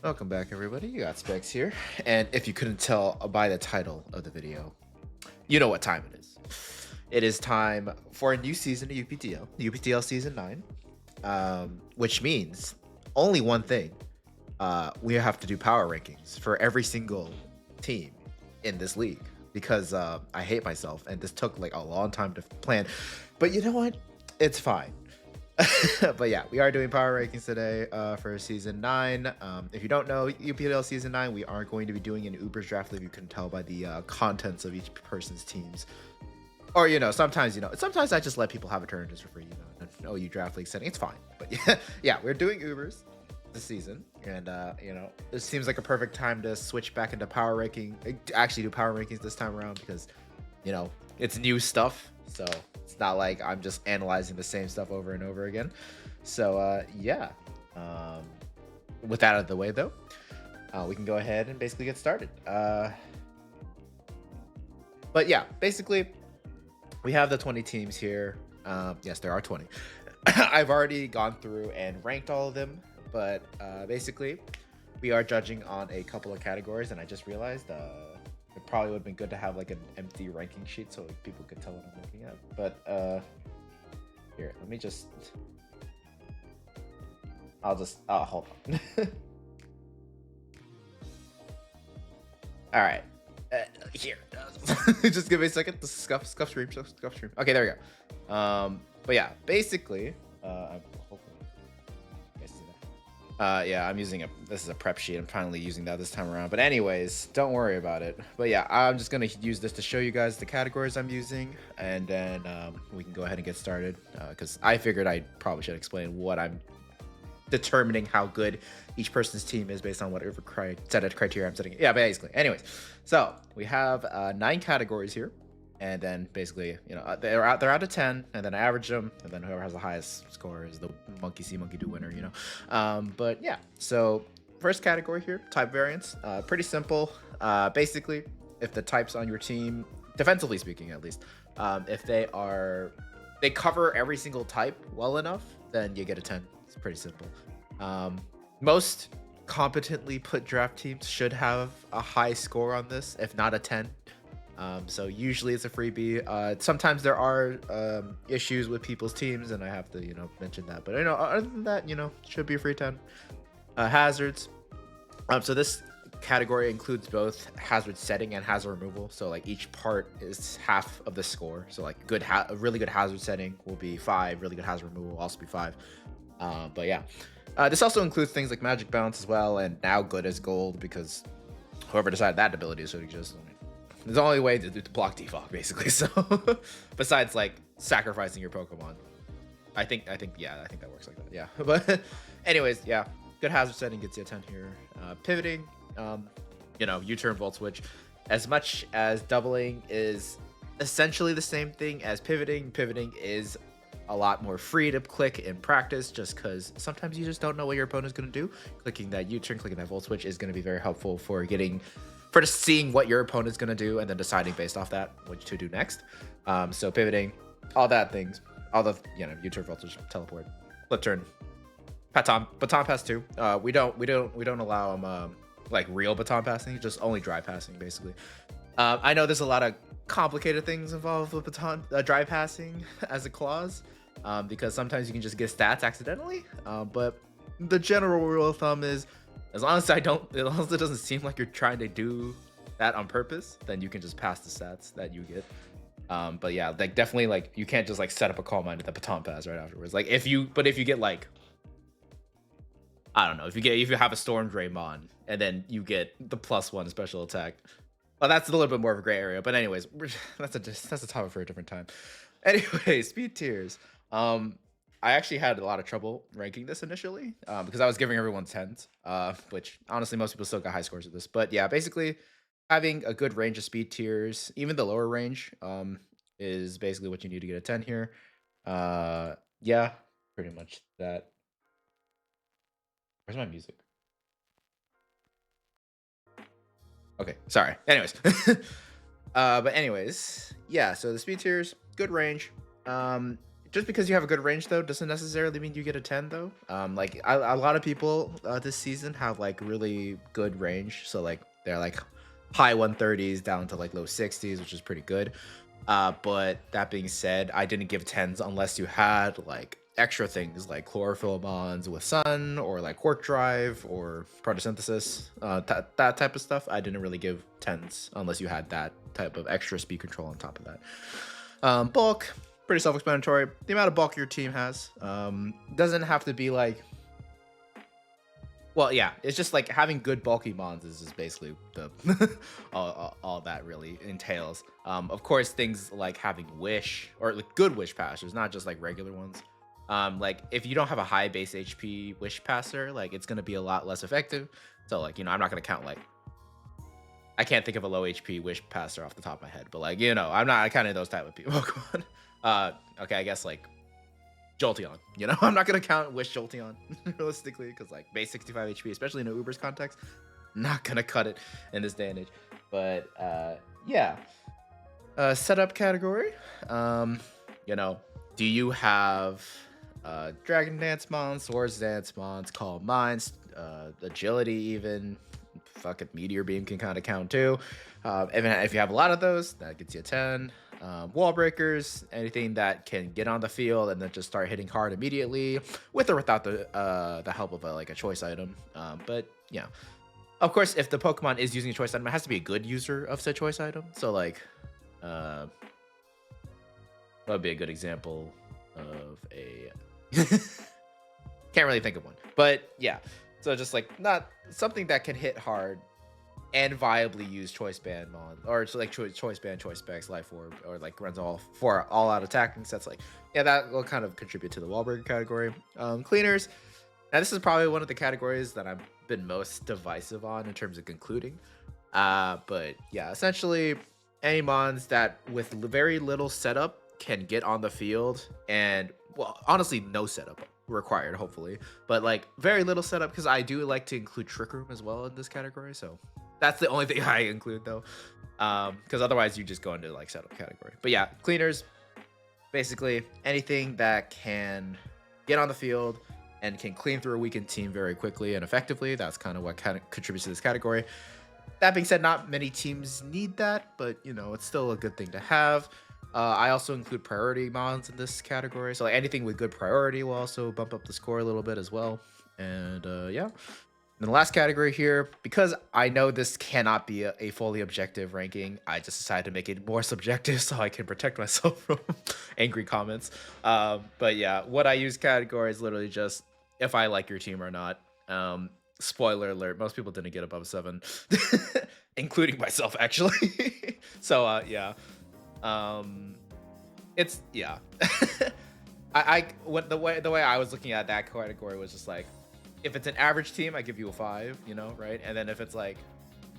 Welcome back, everybody. You got Specs here. And if you couldn't tell by the title of the video, you know what time it is. It is time for a new season of UPDL, UPDL Season 9, which means only one thing. We have to do power rankings for every single team in this league because I hate myself and this took like a long time to plan. But you know what? It's fine. But yeah, we are doing power rankings today for season 9. If you don't know UPDL season 9, we are going to be doing an Uber's draft league. You can tell by the contents of each person's teams. Or sometimes I just let people have a turn just for free. You draft league setting, it's fine. But yeah, we're doing Ubers this season, and it seems like a perfect time to switch back into power ranking. Actually, do power rankings this time around because it's new stuff. So it's not like I'm just analyzing the same stuff over and over again. So yeah, with that out of the way though, we can go ahead and basically get started. But yeah, basically we have the 20 teams here. Yes, there are 20. I've already gone through and ranked all of them, but basically we are judging on a couple of categories, and I just realized it probably would have been good to have like an empty ranking sheet so like, people could tell what I'm looking at. But here, let me just. Hold on. All right. Here. Just give me a second. The scuff stream. Okay, there we go. But yeah, basically, hopefully you guys see that. Yeah, this is a prep sheet. I'm finally using that this time around. But anyways, don't worry about it. But yeah, I'm just gonna use this to show you guys the categories I'm using, and then we can go ahead and get started. Because I figured I probably should explain what I'm determining how good each person's team is based on whatever set of criteria I'm setting. Yeah, basically. Anyways, so we have 9 categories here, and then basically, they're out of 10, and then I average them, and then whoever has the highest score is the monkey see, monkey do winner. But yeah. So first category here, type variance. Pretty simple. Basically, if the types on your team, defensively speaking, at least, if they cover every single type well enough, then you get a 10. It's pretty simple. Most competently put draft teams should have a high score on this, if not a 10. So usually it's a freebie. Sometimes there are issues with people's teams, and I have to mention that. But other than that, should be a free 10. Hazards. So this category includes both hazard setting and hazard removal. So like each part is half of the score. So like a really good hazard setting will be 5. Really good hazard removal will also be 5. But yeah, this also includes things like magic bounce as well, and now good as gold because whoever decided that ability should exist. There's the only way to block defog basically. So besides like sacrificing your Pokemon, I think that works like that. Yeah. But anyways, yeah, good hazard setting gets you a 10 here. Pivoting, U-turn volt switch. As much as doubling is essentially the same thing as pivoting is a lot more free to click in practice, just because sometimes you just don't know what your opponent's going to do. Clicking that U-turn, clicking that volt switch is going to be very helpful for just seeing what your opponent's going to do and then deciding based off that what to do next. So pivoting, all that things, all the U-turn, volt switch, teleport, flip turn, baton pass too. We don't allow them like real baton passing, just only dry passing basically. I know there's a lot of complicated things involved with baton dry passing as a clause, because sometimes you can just get stats accidentally. But the general rule of thumb is, as long as it doesn't seem like you're trying to do that on purpose, then you can just pass the stats that you get. But yeah, like definitely, like you can't just like set up a call mine with a baton pass right afterwards. Like if you get like, I don't know, if you have a Storm Draymond and then you get the +1 special attack. Well, that's a little bit more of a gray area, but anyways, that's a topic for a different time. Anyway, speed tiers. I actually had a lot of trouble ranking this initially because I was giving everyone 10s, which honestly most people still got high scores with this. But yeah, basically having a good range of speed tiers, even the lower range, is basically what you need to get a 10 here. Yeah, pretty much that. Where's my music? Okay, sorry. Anyways, but anyways, yeah. So the speed tiers, good range. just because you have a good range though doesn't necessarily mean you get a 10 though. Like a lot of people this season have like really good range, so like they're like high 130s down to like low 60s, which is pretty good. But that being said, I didn't give 10s unless you had like extra things like chlorophyll bonds with sun or like quark drive or photosynthesis, that type of stuff. I didn't really give 10s unless you had that type of extra speed control on top of that. Bulk, pretty self-explanatory. The amount of bulk your team has doesn't have to be like, well, yeah, it's just like having good bulky mons is basically the all that really entails. Of course, things like having wish or like good wish passers, not just like regular ones. Like if you don't have a high base HP wish passer, like it's gonna be a lot less effective. So like, you know, I'm not gonna count like, I can't think of a low HP wish passer off the top of my head, but like, you know, I'm not counting those type of people. Okay, I guess like Jolteon, you know, I'm not gonna count Wish Jolteon realistically because like base 65 HP, especially in an Uber's context, not gonna cut it in this day and age. But yeah, setup category. You know, do you have Dragon Dance Mons, Swords Dance Mons, Calm Minds, Agility even? Fuck it, Meteor Beam can kind of count too. Even if you have a lot of those, that gets you a 10. Wall breakers, anything that can get on the field and then just start hitting hard immediately, with or without the help of like a choice item. But yeah, of course, if the Pokemon is using a choice item, it has to be a good user of said choice item. So like, what would be a good example of a? Can't really think of one, but yeah. So just like not something that can hit hard and viably use choice band mon, or it's like choice band, choice specs, life orb, or like runs all for all out attacking sets. Like, yeah, that will kind of contribute to the wall breaker category. Cleaners. Now this is probably one of the categories that I've been most divisive on in terms of concluding. But yeah, essentially any mons that with very little setup can get on the field, and well, honestly, no setup required, hopefully, but like very little setup, because I do like to include Trick Room as well in this category. So that's the only thing I include though, because otherwise you just go into like setup category. But yeah, cleaners, basically anything that can get on the field and can clean through a weakened team very quickly and effectively. That's kind of what kind of contributes to this category. That being said, not many teams need that, but you know, it's still a good thing to have. I also include priority mons in this category, so like anything with good priority will also bump up the score a little bit as well. And yeah, and the last category here, because I know this cannot be a fully objective ranking, I just decided to make it more subjective so I can protect myself from angry comments. But yeah, what I use category is literally just if I like your team or not. Spoiler alert, most people didn't get above 7, including myself actually. So yeah. It's yeah. The way I was looking at that category was just like, if it's an average team, I give you a 5, you know, right? And then if it's like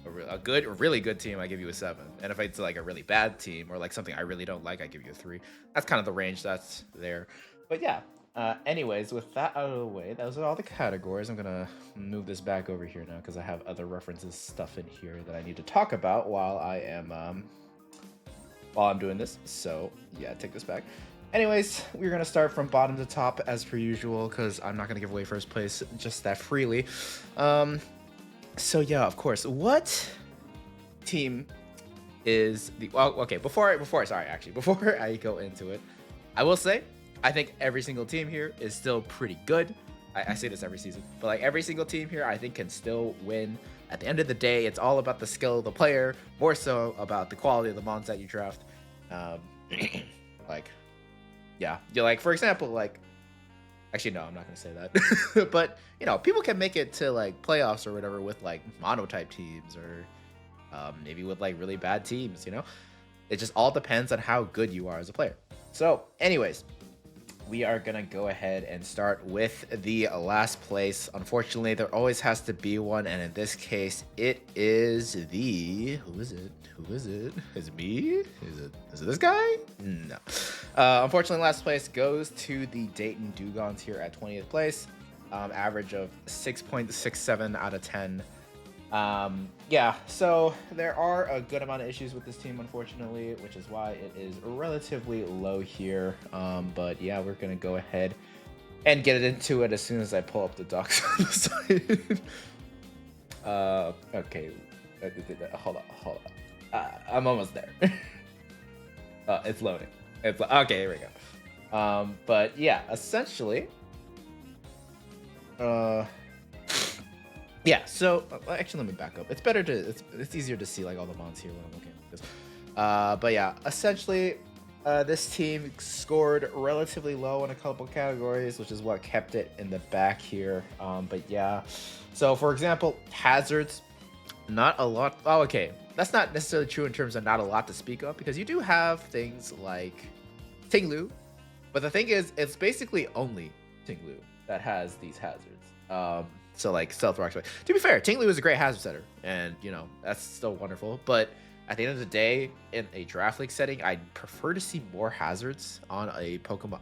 a really good team, I give you a 7. And if it's like a really bad team or like something I really don't like, I give you a 3. That's kind of the range that's there. But yeah. Anyways, with that out of the way, those are all the categories. I'm gonna move this back over here now because I have other references stuff in here that I need to talk about while I'm doing this. So yeah, take this back. Anyways, we're gonna start from bottom to top as per usual, because I'm not gonna give away first place just that freely. So yeah, of course, what team is the before I go into it, I will say I think every single team here is still pretty good. I say this every season, but like every single team here I think can still win. At the end of the day, it's all about the skill of the player, more so about the quality of the mons that you draft. Like, yeah, you're like, for example, like, actually, no, I'm not gonna say that. But, you know, people can make it to like playoffs or whatever with like mono-type teams or maybe with like really bad teams, you know? It just all depends on how good you are as a player. So, anyways, we are gonna go ahead and start with the last place. Unfortunately, there always has to be one, and in this case, it is the who is it? Is it me? Is it this guy? No. Unfortunately, last place goes to the Dayton Dugons here at 20th place. Average of 6.67 out of 10. Yeah, so there are a good amount of issues with this team, unfortunately, which is why it is relatively low here. But yeah, we're gonna go ahead and get it into it as soon as I pull up the docs on the side. Okay. Hold on. I'm almost there. It's loading. Okay, here we go. But yeah, essentially, uh, yeah. So actually, let me back up. It's better to it's easier to see like all the mons here when I'm looking at this. But yeah, essentially, this team scored relatively low in a couple categories, which is what kept it in the back here. But yeah, so for example, hazards, not a lot. Oh, okay, that's not necessarily true in terms of not a lot to speak of because you do have things like Tinglu, but the thing is, it's basically only Tinglu that has these hazards. So like stealth rocks. To be fair, Tinglu is a great hazard setter, and you know that's still wonderful. But at the end of the day, in a draft league setting, I'd prefer to see more hazards on a Pokemon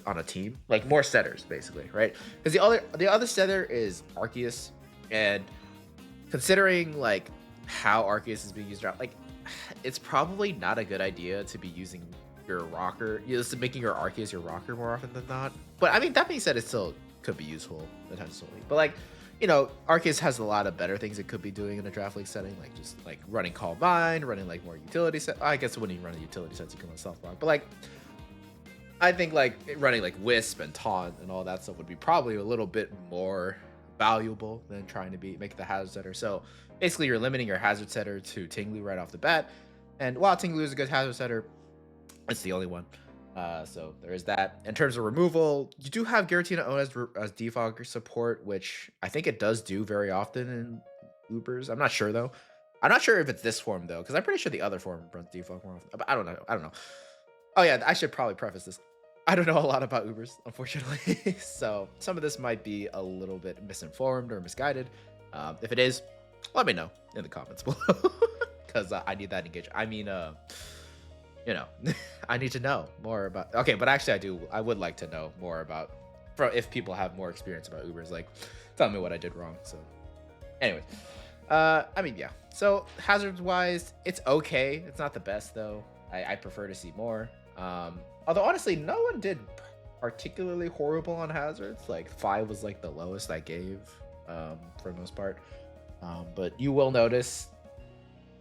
on a team, like more setters, basically, right? Because the other setter is Arceus, and considering like how Arceus is being used around, like it's probably not a good idea to be using your rocker, just making your Arceus your rocker more often than not. But I mean, that being said, it still could be useful potentially. But like, you know, Arceus has a lot of better things it could be doing in a draft league setting, like just like running Call Vine, running like more utility set. I guess when you run a utility sets, you can run Stealth Rock. But like, I think like running like Wisp and Taunt and all that stuff would be probably a little bit more valuable than trying to make the hazard setter. So basically, you're limiting your hazard setter to Tinglu right off the bat. And while Tinglu is a good hazard setter, it's the only one. So there is that. In terms of removal, you do have Giratina own as defog support, which I think it does do very often in Ubers. I'm not sure though. I'm not sure if it's this form though, because I'm pretty sure the other form runs defog more often. But I don't know. I don't know. Oh yeah, I should probably preface this. I don't know a lot about Ubers, unfortunately. So some of this might be a little bit misinformed or misguided. If it is, let me know in the comments below, because I need that engagement. I mean, you know, I need to know more about. Okay, but actually, I would like to know more about, if people have more experience about Ubers, like tell me what I did wrong. So, anyways, I mean, yeah. So hazards wise, it's okay. It's not the best though. I prefer to see more. Although honestly, no one did particularly horrible on hazards. Like 5 was like the lowest I gave, for the most part. But you will notice,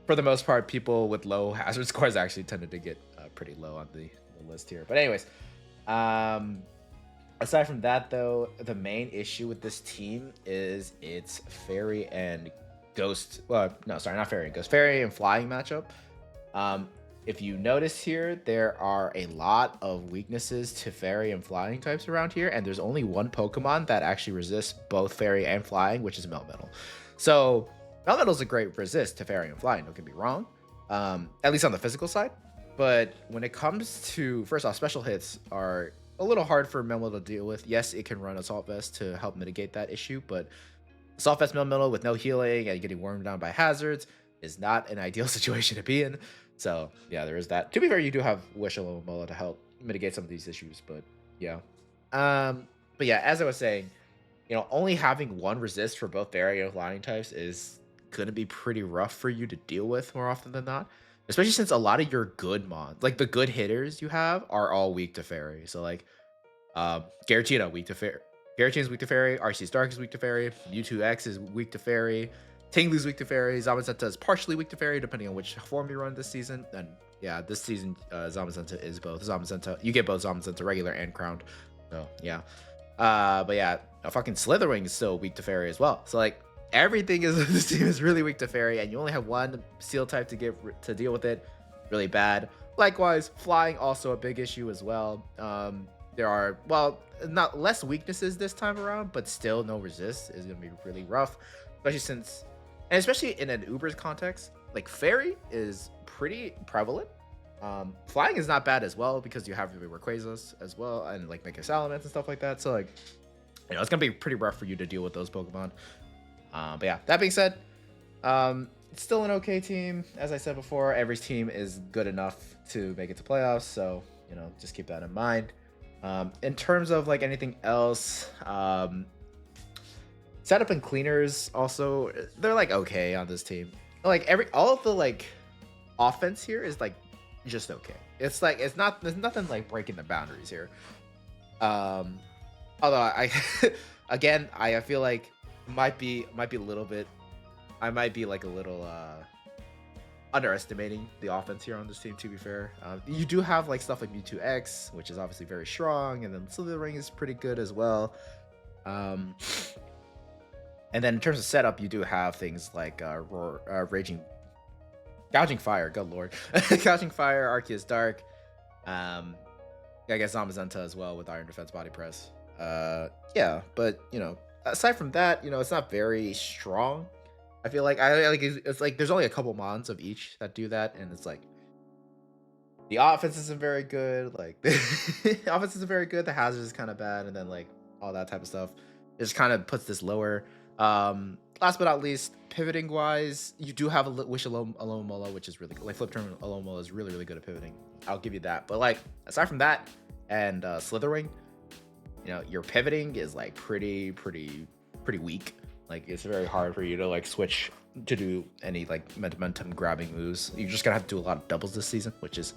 for the most part, people with low hazard scores actually tended to get pretty low on the list here. But anyways, aside from that though, the main issue with this team is its fairy and ghost. Well, no, sorry, not fairy and ghost. Fairy and flying matchup. If you notice here, there are a lot of weaknesses to fairy and flying types around here, and there's only one Pokemon that actually resists both fairy and flying, which is Melmetal. So Melmetal's a great resist to fairy and flying, don't get me wrong, at least on the physical side. But when it comes to, first off, special hits are a little hard for Melmetal to deal with. Yes, it can run Assault Vest to help mitigate that issue, but Assault Vest Melmetal with no healing and getting wormed down by hazards is not an ideal situation to be in. So yeah, there is that. To be fair, you do have Wish and Mola to help mitigate some of these issues, but yeah. But yeah, as I was saying, you know, only having one resist for both fairy and flying types is gonna be pretty rough for you to deal with more often than not. Especially since a lot of your good mods, like the good hitters you have, are all weak to fairy. So like Giratina weak to fairy. Giratina is weak to fairy. Arceus Dark is weak to fairy. Mewtwo X is weak to fairy. Tinglu's weak to fairy. Zamazenta is partially weak to fairy, depending on which form you run this season. And yeah, this season, Zamazenta is both. Zamazenta, you get both Zamazenta regular and crowned. So yeah. But yeah, fucking Slitherwing is still weak to fairy as well. So like everything is this team is really weak to fairy, and you only have one Steel type to deal with it. Really bad. Likewise, flying also a big issue as well. There are, well, not less weaknesses this time around, but still no resist is gonna be really rough, especially since. And especially in an Uber's context, like fairy is pretty prevalent. Flying is not bad as well because you have the Rayquazas as well and like Mega Salamence and stuff like that. So like, you know, it's gonna be pretty rough for you to deal with those Pokemon. But yeah, that being said, it's still an okay team. As I said before, every team is good enough to make it to playoffs. So you know, just keep that in mind. In terms of like anything else, Setup and cleaners also, they're like okay on this team. Like all of the like offense here is like just okay. It's like there's nothing like breaking the boundaries here. Um, although I again I feel like might be a little bit. I might be like a little underestimating the offense here on this team. To be fair, you do have like stuff like Mewtwo X, which is obviously very strong, and then Slithering is pretty good as well. Um, and then in terms of setup, you do have things like Raging, Gouging Fire. Good lord, Gouging Fire, Arceus Dark. I guess Zamazenta as well with Iron Defense Body Press. Yeah, but you know, aside from that, you know, it's not very strong. I feel like I like it's like there's only a couple mons of each that do that, and it's like the offense isn't very good. Like the offense isn't very good. The hazard is kind of bad, and then like all that type of stuff. It just kind of puts this lower. Last but not least, pivoting wise, you do have a Wish Alomomola, which is really like Flip Turn Alomomola is really good at pivoting. I'll give you that. But like aside from that and Slithering, you know, your pivoting is like pretty weak. Like it's very hard for you to like switch to do any like momentum grabbing moves. You're just gonna have to do a lot of doubles this season, which is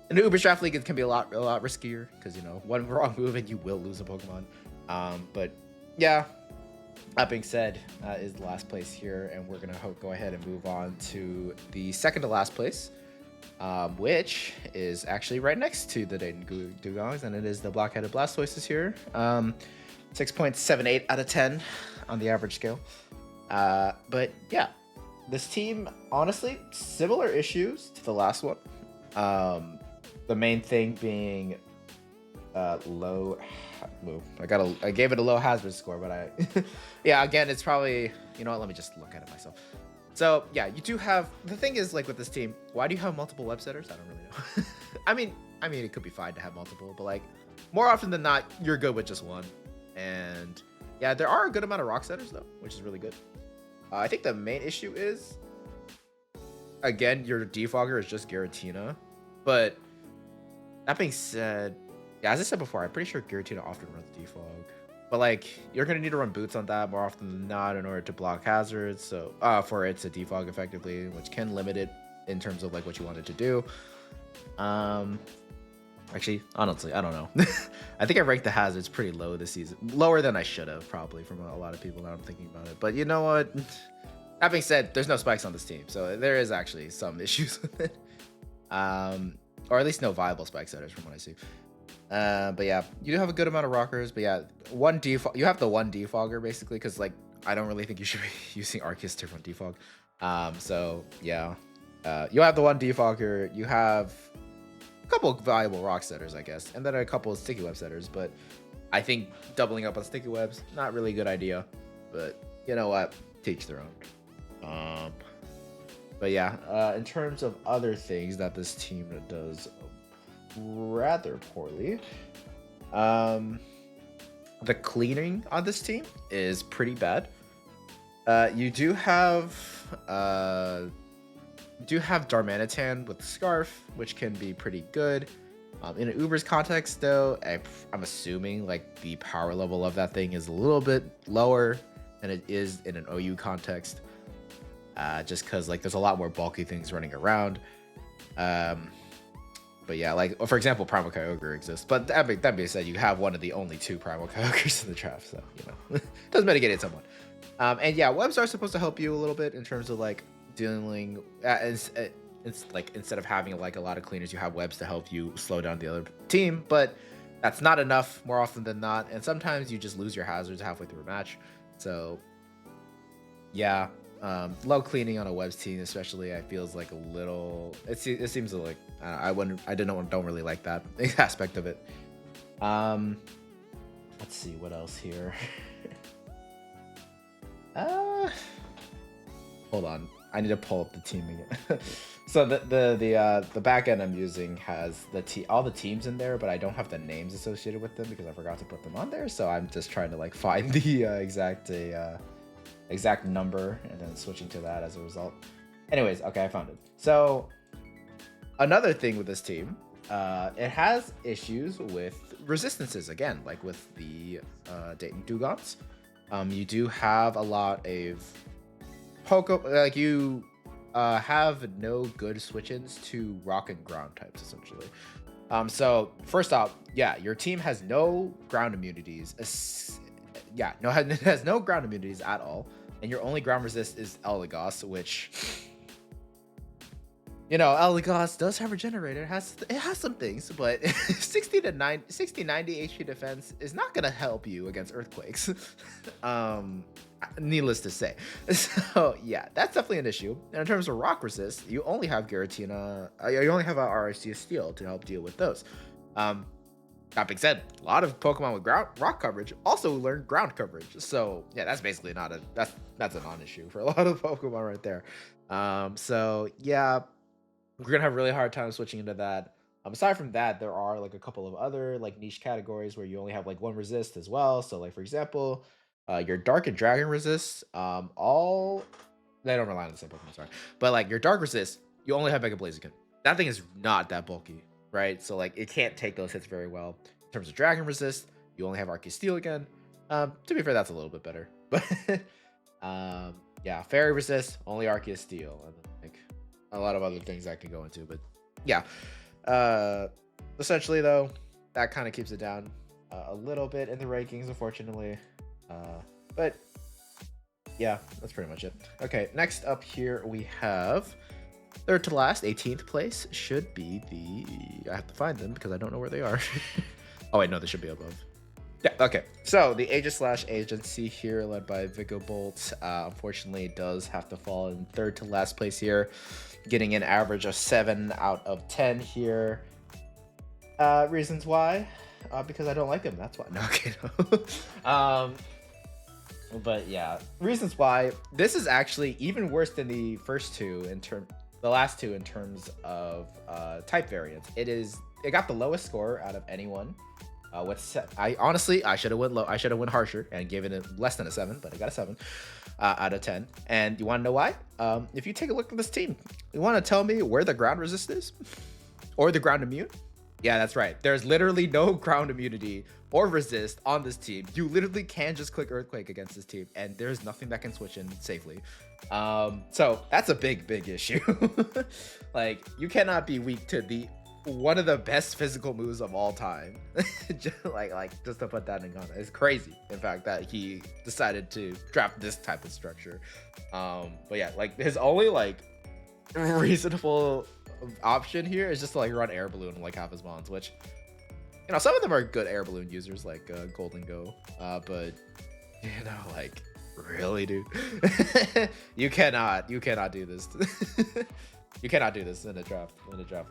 in the Uber Draft League it can be a lot riskier because you know one wrong move and you will lose a Pokemon. But yeah, that being said, is the last place here, and we're gonna go ahead and move on to the second to last place, which is actually right next to the Dayton Dugongs, and it is the Black-Headed Blastoises here. 6.78 out of 10 on the average scale. But yeah, this team, honestly, similar issues to the last one. The main thing being low. I gave it a low hazard score, but yeah, again, it's probably, you know what, let me just look at it myself. So yeah, you do have, the thing is like with this team, why do you have multiple web setters? I don't really know. I mean, it could be fine to have multiple, but like more often than not, you're good with just one. And yeah, there are a good amount of rock setters though, which is really good. I think the main issue is, again, your defogger is just Giratina. But that being said, yeah, as I said before, I'm pretty sure Giratina often runs defog. But like, you're gonna need to run boots on that more often than not in order to block hazards. So for it to defog effectively, which can limit it in terms of like what you want it to do. Actually, honestly, I don't know. I think I ranked the hazards pretty low this season. Lower than I should have, probably, from a lot of people now I'm thinking about it. But you know what? That being said, there's no spikes on this team. So there is actually some issues with it. Or at least no viable spike setters from what I see. But yeah, you do have a good amount of rockers. But yeah, you have the one defogger, basically, because like, I don't really think you should be using Arceus to run defog. So yeah, you have the one defogger. You have a couple of valuable rock setters, I guess, and then a couple of sticky web setters, but I think doubling up on sticky webs, not really a good idea, but you know what, teach their own. But yeah, in terms of other things that this team does rather poorly, the cleaning on this team is pretty bad. You do have Darmanitan with Scarf, which can be pretty good. In an Uber's context, though, I'm assuming like the power level of that thing is a little bit lower than it is in an OU context. Just because like there's a lot more bulky things running around. But yeah, like for example, Primal Kyogre exists. But that being said, you have one of the only two Primal Kyogres in the draft, so you know does mitigate it somewhat. And yeah, webs are supposed to help you a little bit in terms of like dealing. It's like instead of having like a lot of cleaners, you have webs to help you slow down the other team. But that's not enough more often than not, and sometimes you just lose your hazards halfway through a match. So yeah. Low cleaning on a webs team, especially, I feels like a little. It seems like don't really like that aspect of it. Let's see what else here. Hold on, I need to pull up the team again. So the back end I'm using has all the teams in there, but I don't have the names associated with them because I forgot to put them on there. So I'm just trying to like find the exact number and then switching to that as a result. Anyways, okay, I found it. So another thing with this team, it has issues with resistances again, like with the Dayton Dugongs. You do have a lot of Poke like you have no good switch-ins to rock and ground types essentially. So first off, yeah, your team has no ground immunities. Yeah, no has no ground immunities at all, and your only ground resist is Elagos, which Elagos does have Regenerator. It has some things, but 60 to 90 HP defense is not gonna help you against earthquakes. um, Needless to say. So yeah, that's definitely an issue. And in terms of rock resist, you only have Giratina. You only have a RIC Steel to help deal with those. Um, that being said, a lot of Pokemon with ground rock coverage also learn ground coverage. So yeah, that's basically not a that's a non-issue for a lot of Pokemon right there. So yeah, we're gonna have a really hard time switching into that. Aside from that, there are like a couple of other like niche categories where you only have like one resist as well. So like for example, your dark and dragon resist, all they don't rely on the same Pokemon, sorry. But like your dark resist, you only have Mega Blaziken. That thing is not that bulky, right? So like it can't take those hits very well. In terms of dragon resist, you only have Arceus Steel again. To be fair, that's a little bit better. But yeah, fairy resist, only Arceus Steel, and then, like a lot of other things I can go into. But yeah, essentially though, that kind of keeps it down a little bit in the rankings, unfortunately. But yeah, that's pretty much it. Okay, next up here we have third to last, 18th place should be the. I have to find them because I don't know where they are. Oh wait, no, they should be above. Yeah, okay. So the Aegis Slash Agency here, led by Vigo Bolt, unfortunately does have to fall in third to last place here, getting an average of 7 out of 10 here. Reasons why? Because I don't like him. That's why. No, okay, no. But yeah, reasons why. This is actually even worse than the first two the last two in terms of type variants. It got the lowest score out of anyone. I honestly I should have went low. I should have went harsher and given it less than a 7, but I got a 7 out of 10. And you want to know why? If you take a look at this team, you want to tell me where the ground resist is or the ground immune? Yeah, that's right. There's literally no ground immunity or resist on this team. You literally can just click Earthquake against this team, and there's nothing that can switch in safely. So that's a big issue. Like, you cannot be weak to the one of the best physical moves of all time. just to put that in context, it's crazy. In fact, that he decided to draft this type of structure. But yeah, like his only like reasonable option here is just to like run air balloon like half his bonds, which some of them are good air balloon users like Golden Go, but like really, dude. you cannot do this. You cannot do this in a draft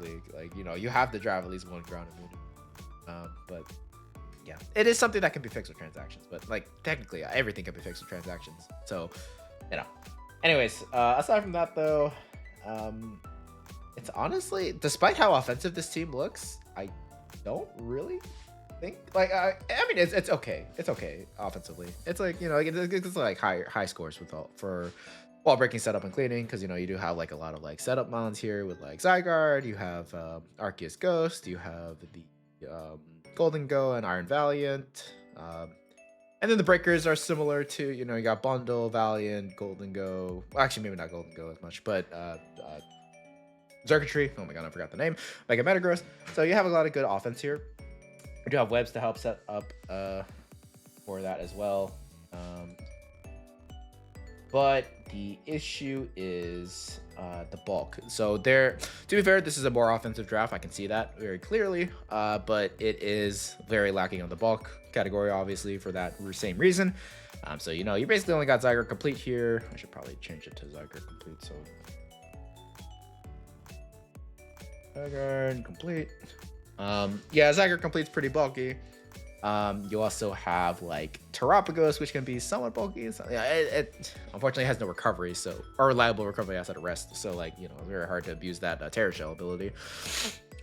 league. Like, you have to draft at least one ground immunity. But yeah, it is something that can be fixed with transactions, but like technically everything can be fixed with transactions. So, anyways, aside from that though, it's honestly, despite how offensive this team looks, I don't really think like I mean it's okay. It's okay offensively. It's like, it's like high scores for wall breaking, setup, and cleaning, because you do have like a lot of like setup mons here with like Zygarde, you have Arceus Ghost, you have the Golden Go and Iron Valiant, and then the breakers are similar to you got Bundle, Valiant, Golden Go. Well, actually, maybe not Golden Go as much, but Circuitry. Oh my god, I forgot the name. Mega Metagross. So you have a lot of good offense here. You do have webs to help set up for that as well. But the issue is the bulk. So to be fair, this is a more offensive draft. I can see that very clearly. But it is very lacking on the bulk category, obviously, for that same reason. So you basically only got Zygarde Complete here. I should probably change it to Zygarde Complete. So Zygarde Complete. Yeah, Zygarde Complete's pretty bulky. You also have like Terapagos, which can be somewhat bulky. So, yeah, it unfortunately has no recovery, or reliable recovery outside of rest. So like it's very hard to abuse that Terra Shell ability.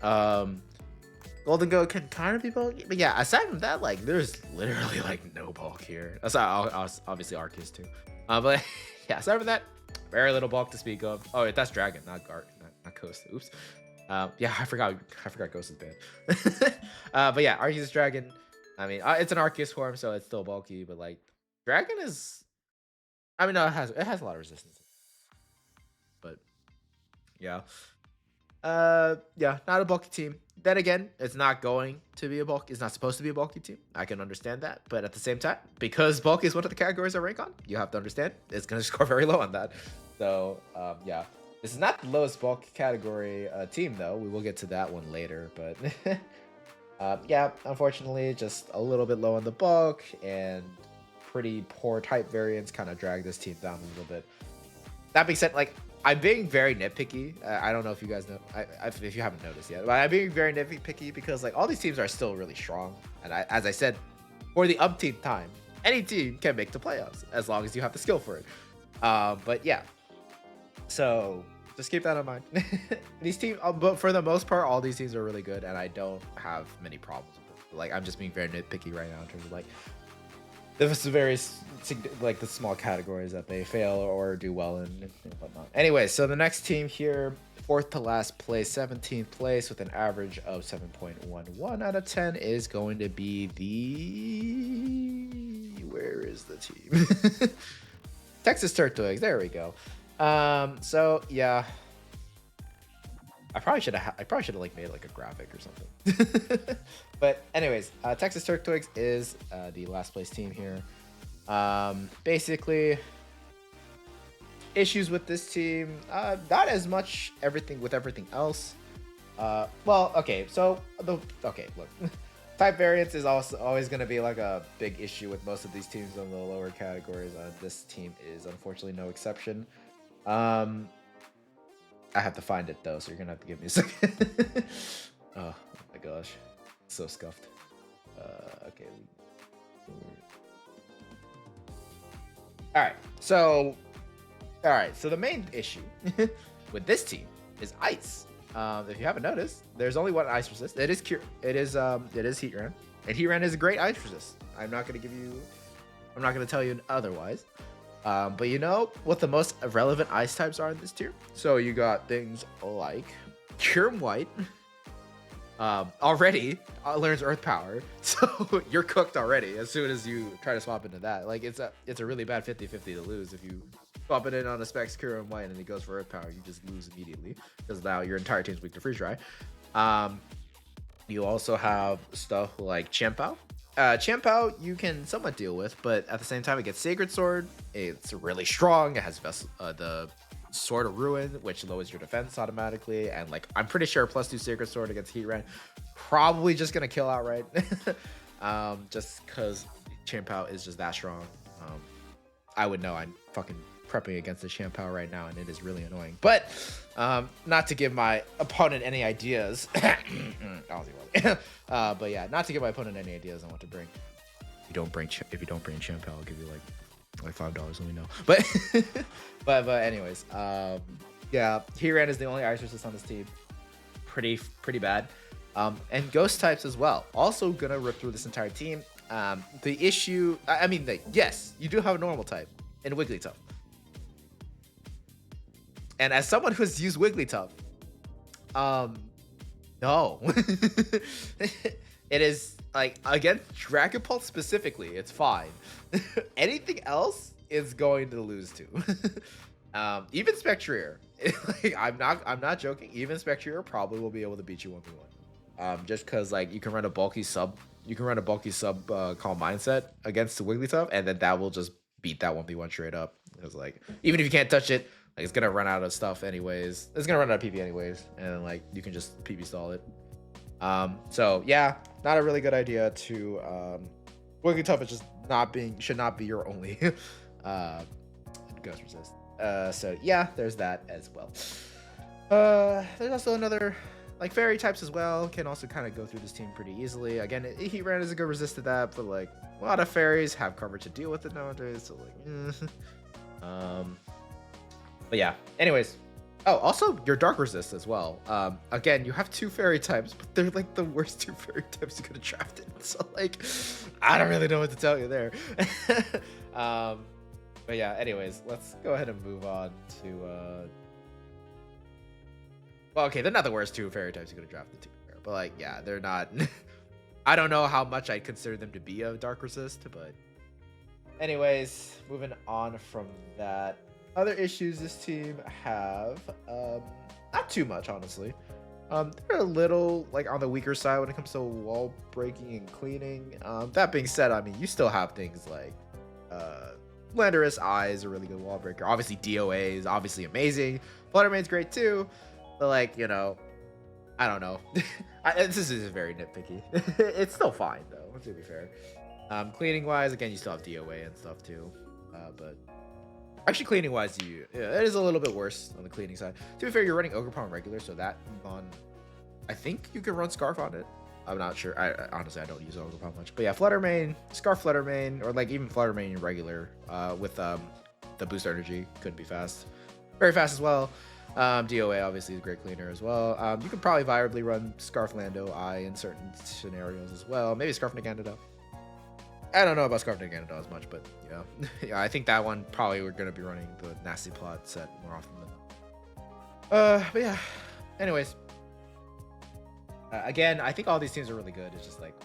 Golden Go can kind of be bulky, but yeah, aside from that, like there's literally like no bulk here. Aside, obviously Arceus too. But yeah, aside from that, very little bulk to speak of. Oh, wait, that's Dragon, not Ghost. Oops. Yeah, I forgot Ghost is banned. But yeah, Arceus Dragon. I mean, it's an Arceus form, so it's still bulky, but like Dragon is. I mean, no, it has a lot of resistance, but yeah. Yeah, not a bulky team. Then again, it's not going to be a bulky. It's not supposed to be a bulky team. I can understand that, but at the same time, because bulky is one of the categories I rank on, you have to understand it's gonna score very low on that. So, yeah, this is not the lowest bulk category team though. We will get to that one later, but yeah, unfortunately, just a little bit low on the bulk and pretty poor type variants kind of drag this team down a little bit. That being said, like I'm being very nitpicky. I don't know if you guys know, if you haven't noticed yet, but I'm being very nitpicky because like all these teams are still really strong. And as I said, for the umpteenth time, any team can make the playoffs as long as you have the skill for it. But yeah, so just keep that in mind. These teams, but for the most part, all these teams are really good, and I don't have many problems with them. Like I'm just being very nitpicky right now in terms of like there's various like the small categories that they fail or do well in and whatnot. Anyway, so the next team here, fourth to last place, 17th place with an average of 7.11 out of 10 is going to be the where is the team? Texas Turtles. There we go. So yeah. I probably should have like made like a graphic or something. But anyways, Texas Turtles is the last place team here. Basically, issues with this team, not as much everything else. Well, okay, so look, type variance is also always going to be like a big issue with most of these teams in the lower categories. This team is unfortunately no exception. I have to find it though, so you're gonna have to give me a second. Oh my gosh, so scuffed. Okay. All right, so the main issue with this team is ice. If you haven't noticed, there's only one ice resist. It is heat ran, and heat ran is a great ice resist. I'm not gonna tell you otherwise. But you know what the most relevant ice types are in this tier? So you got things like Cure White. Already learns Earth Power, so you're cooked already as soon as you try to swap into that. Like it's a really bad 50-50 to lose if you swap it in on a Specs Cure White and he goes for Earth Power. You just lose immediately because now your entire team's weak to Freeze Dry. You also have stuff like Chimpao. Chimpao you can somewhat deal with, but at the same time it gets Sacred Sword. It's really strong. It has the Sword of Ruin, which lowers your defense automatically, and like I'm pretty sure +2 Sacred Sword against Heat Ran probably just gonna kill outright. Just because Chimpao is just that strong. I would know. I'm fucking prepping against the Chimpao right now, and it is really annoying. But not to give my opponent any ideas. But yeah, not to give my opponent any ideas on what to bring. If you don't bring Chimpao, I'll give you like $5. Let me know. But anyways, yeah, Hiran is the only ice resist on this team. Pretty bad. And ghost types as well. Also gonna rip through this entire team. The issue, I mean, yes, you do have a normal type in Wigglytuff. And as someone who's used Wigglytuff, no. It is like against Dragon Pulse specifically, it's fine. Anything else is going to lose to. Even Spectrier. Like, I'm not joking. Even Spectrier probably will be able to beat you 1v1. Just because like you can run a bulky sub Calm Mindset against the Wigglytuff, and then that will just beat that 1v1 straight up. It's like even if you can't touch it, like it's gonna run out of stuff anyways. It's gonna run out of PP anyways, and like you can just PP stall it. So yeah, not a really good idea to Wigglytuff is just should not be your only ghost resist. So yeah, there's that as well. There's also another like fairy types as well, can also kind of go through this team pretty easily. Again, Heat Ran is a good resist to that, but like a lot of fairies have cover to deal with it nowadays, so like but yeah, anyways. Oh, also your dark resist as well. Again, you have 2 fairy types, but they're like the worst 2 fairy types you could have drafted. So like, I don't really know what to tell you there. But yeah, anyways, let's go ahead and move on to well, okay, they're not the worst 2 fairy types you could have drafted, but like, yeah, they're not. I don't know how much I'd consider them to be a dark resist, but Anyways, moving on from that. Other issues this team have, not too much, honestly. They're a little like on the weaker side when it comes to wall breaking and cleaning. That being said, I mean, you still have things like Slenderous Eye is a really good wall breaker. Obviously, DOA is obviously amazing. Fluttermane's great too, but like, you know, I don't know. This is very nitpicky. It's still fine though, to be fair. Cleaning wise, again, you still have DOA and stuff too. But actually, cleaning wise, it is a little bit worse on the cleaning side. To be fair, you're running Ogerpon regular, so that on, I think you can run Scarf on it. I'm not sure. I honestly, I don't use Ogerpon much, but yeah, Fluttermane, Scarf Fluttermane, or like even Fluttermane regular with the boost energy could be fast, very fast as well. DOA obviously is a great cleaner as well. You can probably viably run Scarf Lando Eye in certain scenarios as well. Maybe Scarf Naganda. I don't know about Scarf Naganda as much, but yeah. Yeah, I think that one probably we're gonna be running the Nasty Plot set more often than but yeah. Anyways. Again, I think all these teams are really good. It's just like,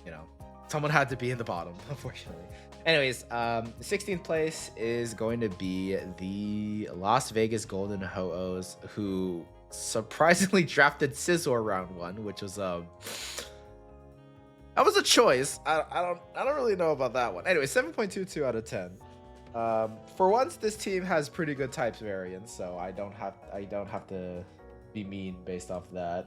you know, someone had to be in the bottom, unfortunately. Anyways, 16th place is going to be the Las Vegas Golden Ho-Ohs, who surprisingly drafted Scizor round 1, which was that was a choice. I don't really know about that one. Anyway, 7.22 out of 10. For once, this team has pretty good types variants, so I don't have to be mean based off of that.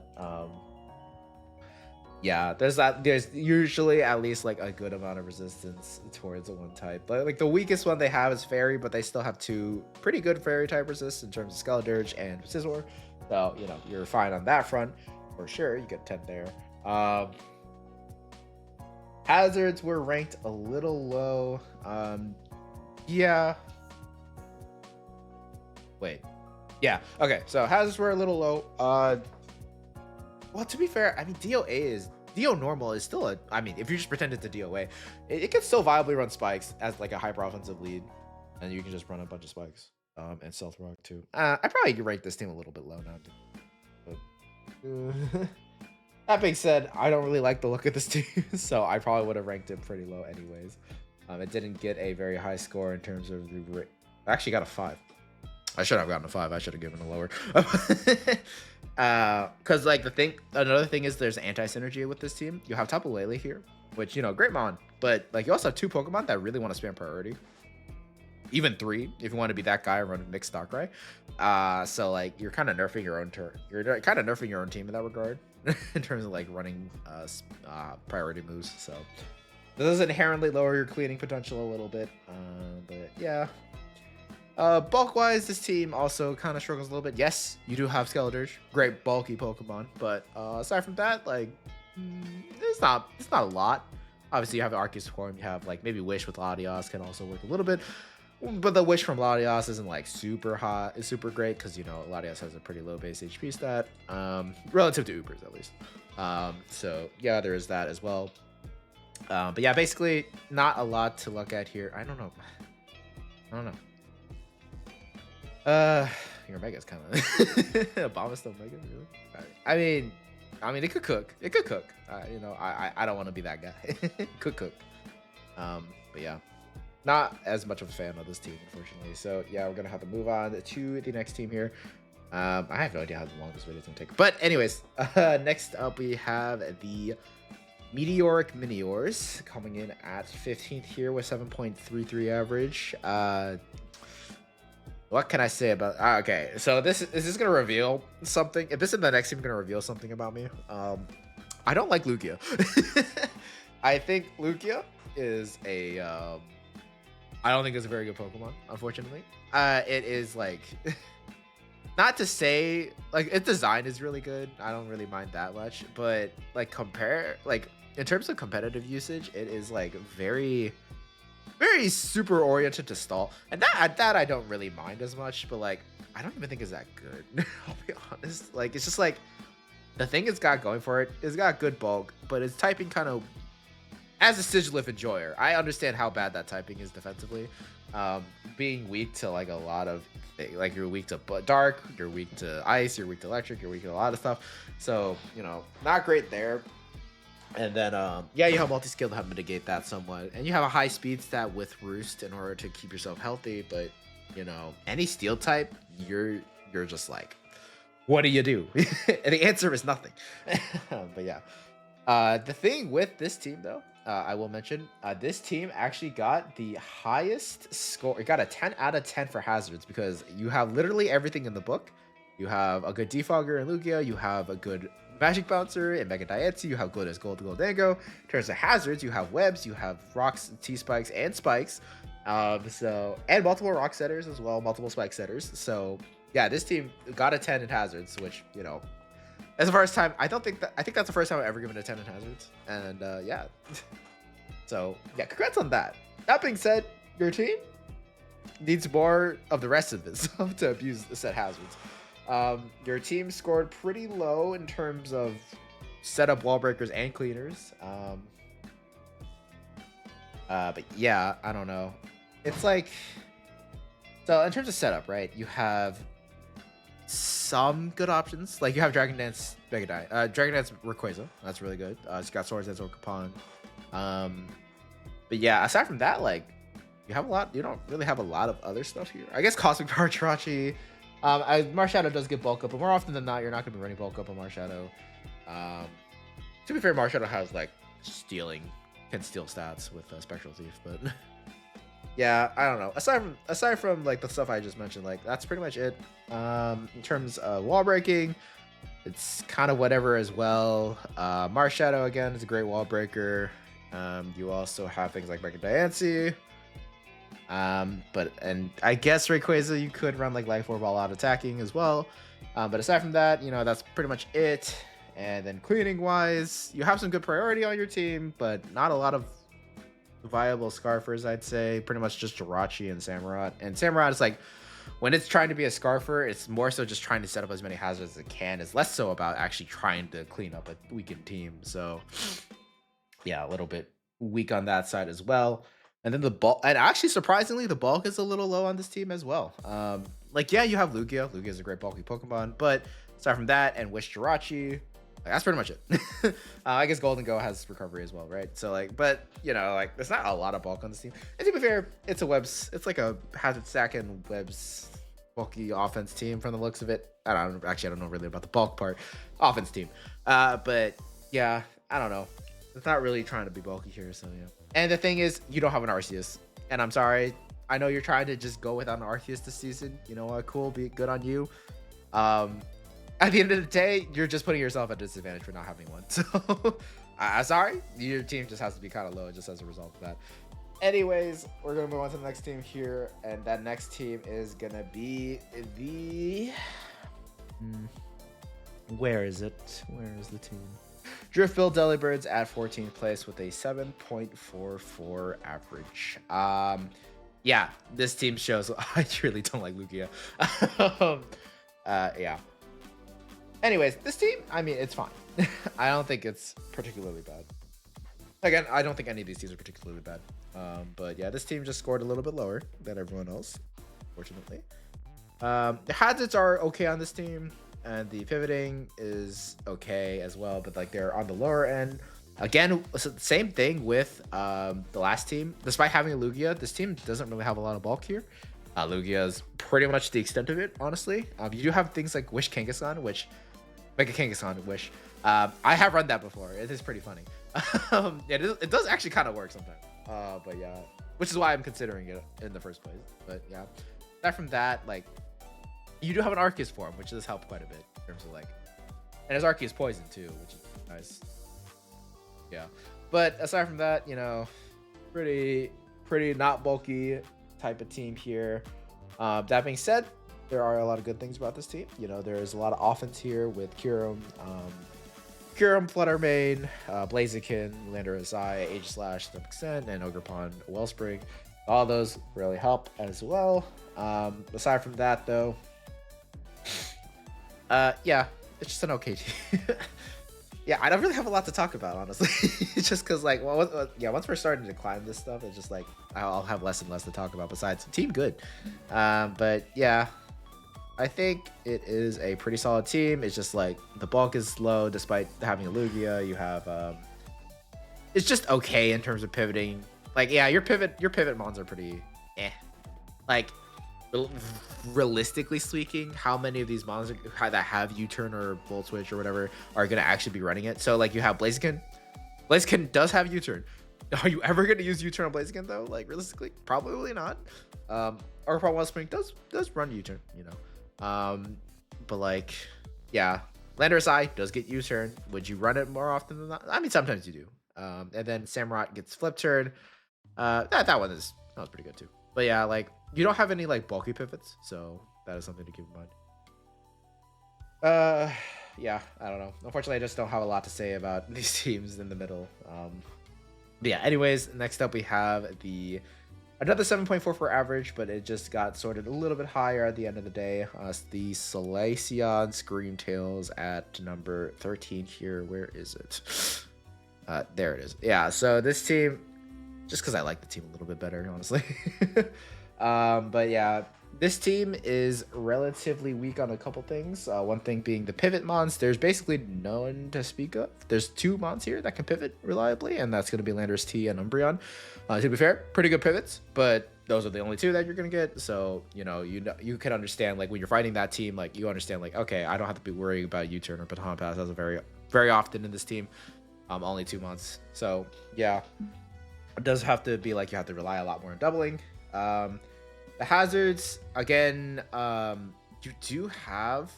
Yeah, there's usually at least like a good amount of resistance towards a one type, but like the weakest one they have is Fairy, but they still have 2 pretty good Fairy type resists in terms of Skeledirge and Scizor, so you know you're fine on that front for sure. You get 10 there. Hazards were ranked a little low. Yeah, wait. Yeah, okay, so hazards were a little low. Well, to be fair, I mean, DO normal is still I mean, if you just pretend it's a DOA, it can still viably run spikes as like a hyper offensive lead, and you can just run a bunch of spikes. And Stealth Rock too. I probably could rank this team a little bit low now. But, that being said, I don't really like the look of this team, so I probably would have ranked it pretty low anyways. It didn't get a very high score in terms of the... I actually got a 5. I should have gotten a 5. I should have given a lower. Because like another thing is there's anti-synergy with this team. You have Tapu Lele here, which, you know, great mon, but like you also have 2 Pokemon that really want to spam priority. Even 3 if you want to be that guy and run mixed Darkrai. So like you're kind of nerfing your own turn. You're kind of nerfing your own team in that regard in terms of like running priority moves. So this does inherently lower your cleaning potential a little bit. But yeah. Bulk wise, this team also kind of struggles a little bit. Yes, you do have Skeledirge, great bulky Pokemon, but aside from that, like it's not a lot. Obviously, you have Arceus form, you have like maybe Wish with Latios can also work a little bit, but the Wish from Latios isn't like super hot, it's super great because, you know, Latios has a pretty low base HP stat, relative to Ubers at least. So yeah, there is that as well. But yeah, basically not a lot to look at here. I don't know. Your Mega's kind of Abomasnow Mega, really? I mean, it could cook. It could cook. You know, I don't want to be that guy. It could cook. But yeah, not as much of a fan of this team, unfortunately. So yeah, we're gonna have to move on to the next team here. I have no idea how long this video is gonna take. But anyways, next up we have the Meteoric Miniors coming in at 15th here with 7.33 average. What can I say about... okay, so is this going to reveal something? If this is the next team going to reveal something about me, I don't like Lugia. I think Lugia is a... I don't think it's a very good Pokemon, unfortunately. It is like... not to say... like, its design is really good. I don't really mind that much. But, like, in terms of competitive usage, it is, like, very super oriented to stall, and that I don't really mind as much, but like I don't even think it's that good. I'll be honest. Like it's just like the thing it's got going for it, it's got good bulk, but it's typing kind of as a Sigilyph enjoyer. I understand how bad that typing is defensively. Being weak to like a lot of like you're weak to dark, you're weak to ice, you're weak to electric, you're weak to a lot of stuff. So, you know, not great there. And then yeah, you have multi-skill to help mitigate that somewhat, and you have a high speed stat with Roost in order to keep yourself healthy. But you know, any steel type, you're just like, what do you do? And the answer is nothing. But yeah, the thing with this team though, I will mention, this team actually got the highest score. It got a 10 out of 10 for hazards because you have literally everything in the book. You have a good defogger in Lugia. You have a good magic bouncer in Mega Dietsu. You have good as Gold Goldango. In terms of hazards, you have webs, you have rocks, T spikes, and spikes. So and multiple rock setters as well, multiple spike setters. So yeah, this team got a 10 in hazards, which you know, that's the first time. I think that's the first time I've ever given a 10 in hazards. And yeah, so yeah, congrats on that. That being said, your team needs more of the rest of this to abuse the set hazards. Your team scored pretty low in terms of setup wall breakers and cleaners. But yeah, I don't know. It's like, so in terms of setup, right? You have some good options. Like you have Dragon Dance, Dragon Dance Rayquaza. That's really good. It's got Swords Dance Orcapon. But yeah, aside from that, like you have a lot. You don't really have a lot of other stuff here. I guess Cosmic Power Jirachi. Marshadow does get bulk up, but more often than not, you're not going to be running bulk up on Marshadow. To be fair, Marshadow has like can steal stats with Spectral Thief, but yeah, I don't know. Aside from like the stuff I just mentioned, like that's pretty much it. In terms of wall breaking, it's kind of whatever as well. Marshadow again is a great wall breaker. You also have things like Mega Diancie. And I guess Rayquaza you could run like Life Orb all out attacking as well. But aside from that, you know, that's pretty much it. And then cleaning wise, you have some good priority on your team, but not a lot of viable Scarfers, I'd say. Pretty much just Jirachi and Samurott. And Samurott is like, when it's trying to be a Scarfer, it's more so just trying to set up as many hazards as it can. It's less so about actually trying to clean up a weakened team. So yeah, a little bit weak on that side as well. And then the bulk, and actually surprisingly, the bulk is a little low on this team as well. Like yeah, you have Lugia. Lugia is a great bulky Pokemon, but aside from that, and Wish Jirachi, like, that's pretty much it. I guess Golden Go has recovery as well, right? So like, but you know, like there's not a lot of bulk on this team. And to be fair, it's a webs. It's like a hazard stack and webs bulky offense team from the looks of it. I don't know really about the bulk part. Offense team, but yeah, I don't know. It's not really trying to be bulky here, so yeah. And the thing is, you don't have an Arceus. And I'm sorry. I know you're trying to just go without an Arceus this season. You know what? Cool. Be good on you. At the end of the day, you're just putting yourself at a disadvantage for not having one. So, sorry. Your team just has to be kind of low just as a result of that. Anyways, we're going to move on to the next team here. And that next team is going to be the... Where is it? Where is the team? Driftbill Delibirds at 14th place with a 7.44 average. Yeah, this team shows I really don't like Lugia. Yeah. Anyways, this team, I mean, it's fine. I don't think it's particularly bad. Again, I don't think any of these teams are particularly bad. But yeah, this team just scored a little bit lower than everyone else, fortunately. The hazards are okay on this team. And the pivoting is okay as well, but like they're on the lower end. Again, same thing with the last team. Despite having a Lugia, this team doesn't really have a lot of bulk here. Lugia is pretty much the extent of it, honestly. You do have things like Wish Kangaskhan, which Mega Kangaskhan Wish. I have run that before. It is pretty funny. It does actually kind of work sometimes. But yeah, which is why I'm considering it in the first place. But yeah, aside from that, like. You do have an Arceus form, which does help quite a bit in terms of like, and his Arceus poison too, which is nice. Yeah, but aside from that, you know, pretty not bulky type of team here. That being said, there are a lot of good things about this team. You know, there's a lot of offense here with Kyurem, Fluttermane, Blaziken, Landorus Eye, Aegislash to some extent, and Ogerpon, Wellspring. All those really help as well. Aside from that, though. Yeah, it's just an okay team. Yeah, I don't really have a lot to talk about, honestly. It's just because, like, well, yeah, once we're starting to climb this stuff, it's just like I'll have less and less to talk about. Besides, team good. But yeah, I think it is a pretty solid team. It's just like the bulk is low despite having a Lugia. You have it's just okay in terms of pivoting. Like, yeah, your pivot mons are pretty like rel- realistically speaking, how many of these mons that have U-turn or Volt Switch or whatever are gonna actually be running it? So like you have Blaziken. Blaziken does have U-turn. Are you ever gonna use U-turn on Blaziken though? Like realistically, probably not. Or Wild Spring does run U-turn, you know. But like, yeah, Landorus Eye does get U-turn. Would you run it more often than not? I mean, sometimes you do. And then Samurott gets flip turn. That was pretty good too. But yeah, like you don't have any like bulky pivots, so that is something to keep in mind. Yeah, I don't know. Unfortunately, I just don't have a lot to say about these teams in the middle. But yeah, anyways, next up we have another 7.44 average, but it just got sorted a little bit higher at the end of the day. The Salacion Screamtails at number 13 here. Where is it? There it is. Yeah, so this team, just because I like the team a little bit better, honestly. But yeah, this team is relatively weak on a couple things. One thing being the pivot mons. There's basically none to speak of. There's 2 mons here that can pivot reliably, and that's going to be Landorus T and Umbreon. To be fair, pretty good pivots, but those are the only 2 that you're going to get. So, you can understand, like, when you're fighting that team, like, you understand, like, okay, I don't have to be worrying about U-turn or baton pass as a very, very often in this team. Only 2 months. So, yeah. It does have to be, like, you have to rely a lot more on doubling. The hazards, again, you do have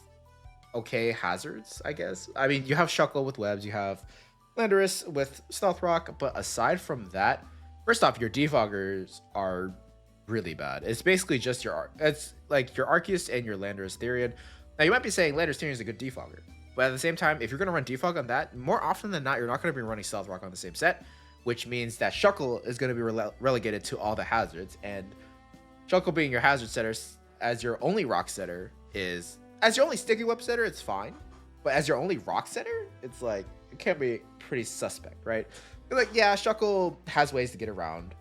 okay hazards, I guess. I mean, you have Shuckle with webs, you have Landorus with Stealth Rock, but aside from that, first off, your defoggers are really bad. It's basically just it's like your Arceus and your Landorus Therian. Now, you might be saying Landorus Therian is a good defogger, but at the same time, if you're going to run defog on that, more often than not, you're not going to be running Stealth Rock on the same set, which means that Shuckle is going to be relegated to all the hazards, and Shuckle being your hazard setter as your only rock setter as your only sticky web setter, it's fine. But as your only rock setter, it's like, it can be pretty suspect, right? Like, yeah, Shuckle has ways to get around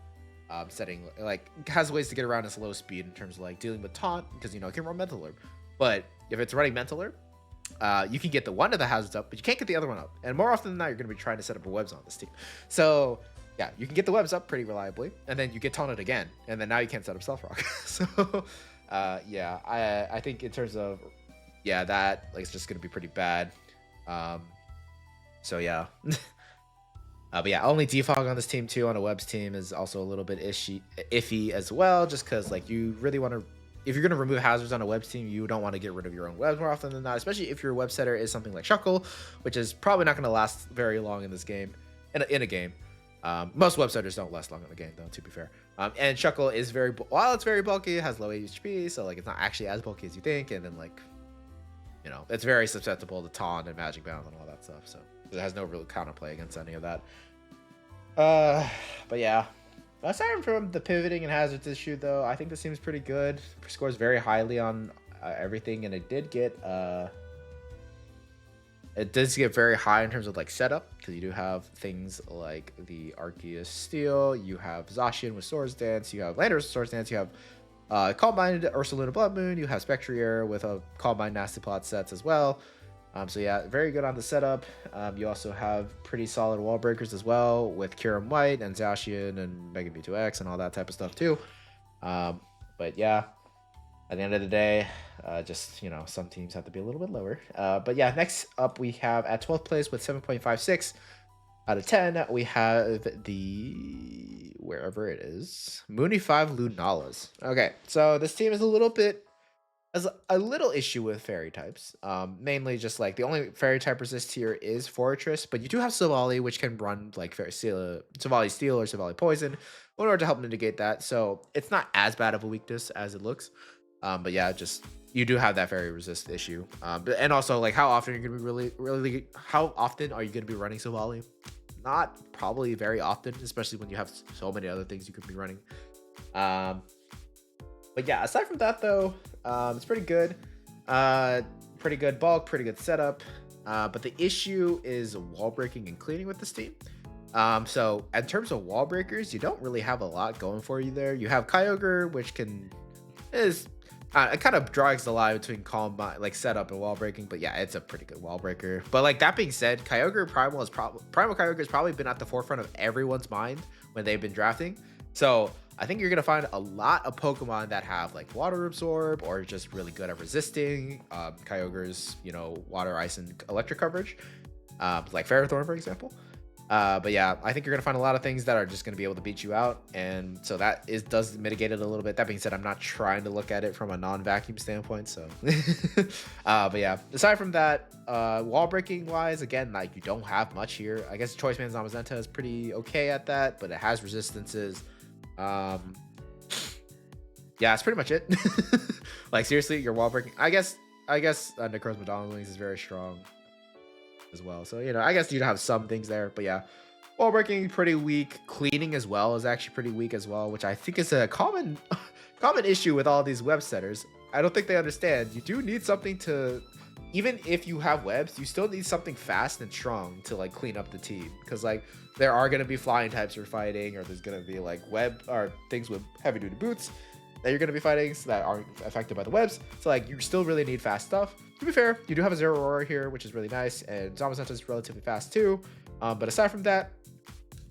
has ways to get around its low speed in terms of like dealing with taunt, because it can run Mental Herb. But if it's running Mental Herb, you can get the one of the hazards up, but you can't get the other one up. And more often than not, you're going to be trying to set up a webs on this team. So yeah, you can get the webs up pretty reliably, and then you get taunted again, and then now you can't set up Stealth Rock. So yeah, I think in terms of that, like, it's just going to be pretty bad. So yeah. But yeah, only defog on this team too on a webs team is also a little bit iffy as well, just because like you really want to, if you're going to remove hazards on a webs team, you don't want to get rid of your own webs more often than not, especially if your web setter is something like Shuckle, which is probably not going to last very long in this game, in a game. Most web setters don't last long in the game, though, to be fair. And Shuckle is while it's very bulky, it has low HP, so like it's not actually as bulky as you think, and then like, it's very susceptible to taunt and magic bound and all that stuff, so it has no real counterplay against any of that. But yeah, aside from the pivoting and hazards issue, though, I think this seems pretty good. It scores very highly on everything, and it did get very high in terms of like setup, because you do have things like the Arceus Steel, you have Zacian with Swords Dance, you have Landorus with Swords Dance, you have Calm-Mind Ursaluna Blood Moon, you have Spectrier with a Calm-Mind Nasty Plot sets as well. So yeah, very good on the setup. You also have pretty solid wall breakers as well with Kyurem White and Zacian and Mega Mewtwo X and all that type of stuff too. But yeah, at the end of the day, just, some teams have to be a little bit lower. But yeah, next up we have at 12th place with 7.56 out of 10, we have wherever it is, Mooney 5 Lunalas. Okay, so this team is a little issue with fairy types. Mainly just like the only fairy type resist here is Fortress, but you do have Savali, which can run like Savali Steel or Savali Poison in order to help mitigate that. So it's not as bad of a weakness as it looks. But yeah, just you do have that fairy resist issue. And also like how often are you gonna be how often are you gonna be running Savali? Not probably very often, especially when you have so many other things you could be running. But yeah, aside from that though, it's pretty good. Pretty good bulk, pretty good setup. But the issue is wall breaking and cleaning with this team. So in terms of wall breakers, you don't really have a lot going for you there. You have Kyogre, which is It kind of drags the line between calm like setup and wall breaking, but yeah, it's a pretty good wall breaker. But like that being said, Kyogre Primal is Primal Kyogre has probably been at the forefront of everyone's mind when they've been drafting. So I think you're gonna find a lot of Pokemon that have like Water Absorb or just really good at resisting Kyogre's, you know, Water, Ice, and Electric coverage, like Ferrothorn, for example. But yeah, I think you're gonna find a lot of things that are just gonna be able to beat you out, and so that does mitigate it a little bit. That being said, I'm not trying to look at it from a non-vacuum standpoint. So, but yeah, aside from that, wall breaking wise, again, like you don't have much here. I guess Choice Man's Zamazenta is pretty okay at that, but it has resistances. Yeah, that's pretty much it. Like seriously, your wall breaking. I guess Necros Madonna Wings is very strong as well. So, you know, I guess you have some things there, but yeah, wall breaking pretty weak. Cleaning as well is actually pretty weak as well, which I think is a common issue with all these web setters. I don't think they understand. You do need something to, even if you have webs, you still need something fast and strong to like clean up the team, because like there are going to be flying types you're fighting, or there's going to be like web or things with heavy duty boots that you're going to be fighting that aren't affected by the webs. So like you still really need fast stuff. To be fair, you do have a Zero Aurora here, which is really nice, and Zamazenta is relatively fast too. But aside from that,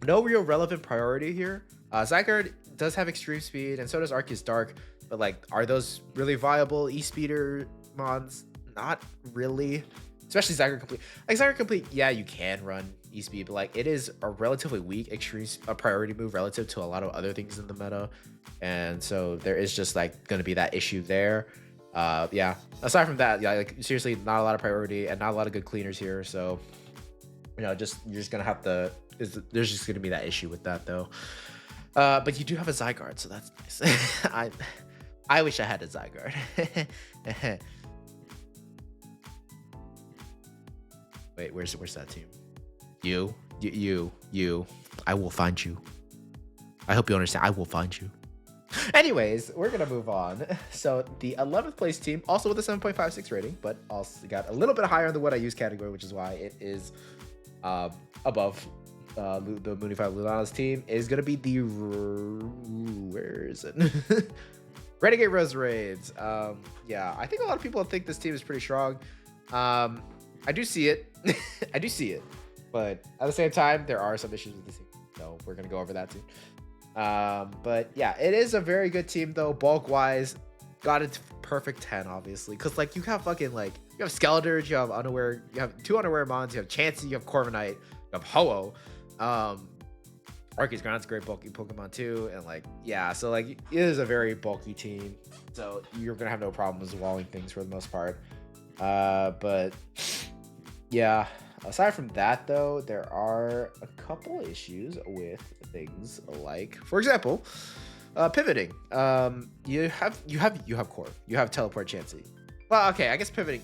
no real relevant priority here. Zygarde does have extreme speed, and so does Arceus Dark. But like, are those really viable E-speeder mons? Not really. Especially Zygarde Complete. Like Zygarde Complete, yeah, you can run E-speed, but like it is a relatively weak extreme priority move relative to a lot of other things in the meta, and so there is just like going to be that issue there. Yeah, aside from that, yeah, like seriously, not a lot of priority and not a lot of good cleaners here. So, you know, you're just gonna have to. There's just gonna be that issue with that though. But you do have a Zygarde, so that's nice. I wish I had a Zygarde. Wait, where's that team? You. I will find you. I hope you understand. I will find you. Anyways, we're gonna move on. So the 11th place team, also with a 7.56 rating, but also got a little bit higher on the what I use category, which is why it is above the Moonify Lunana's team, is gonna be the where is it? Renegade Roserades. Yeah, I think a lot of people think this team is pretty strong. I do see it. I do see it, but at the same time, there are some issues with this team, so we're gonna go over that too. But yeah, it is a very good team though. Bulk wise, got it perfect 10, obviously, because like you have fucking like you have Skeletor, you have Unaware, you have 2 Unaware Mons, you have Chansey, you have Corviknight, you have Ho-Oh. Arceus Ground's a great bulky Pokemon too, and like yeah, so like it is a very bulky team, so you're gonna have no problems walling things for the most part. But yeah, aside from that though, there are a couple issues with things like, for example, pivoting. You have Core, you have Teleport Chansey. Well, okay, I guess pivoting.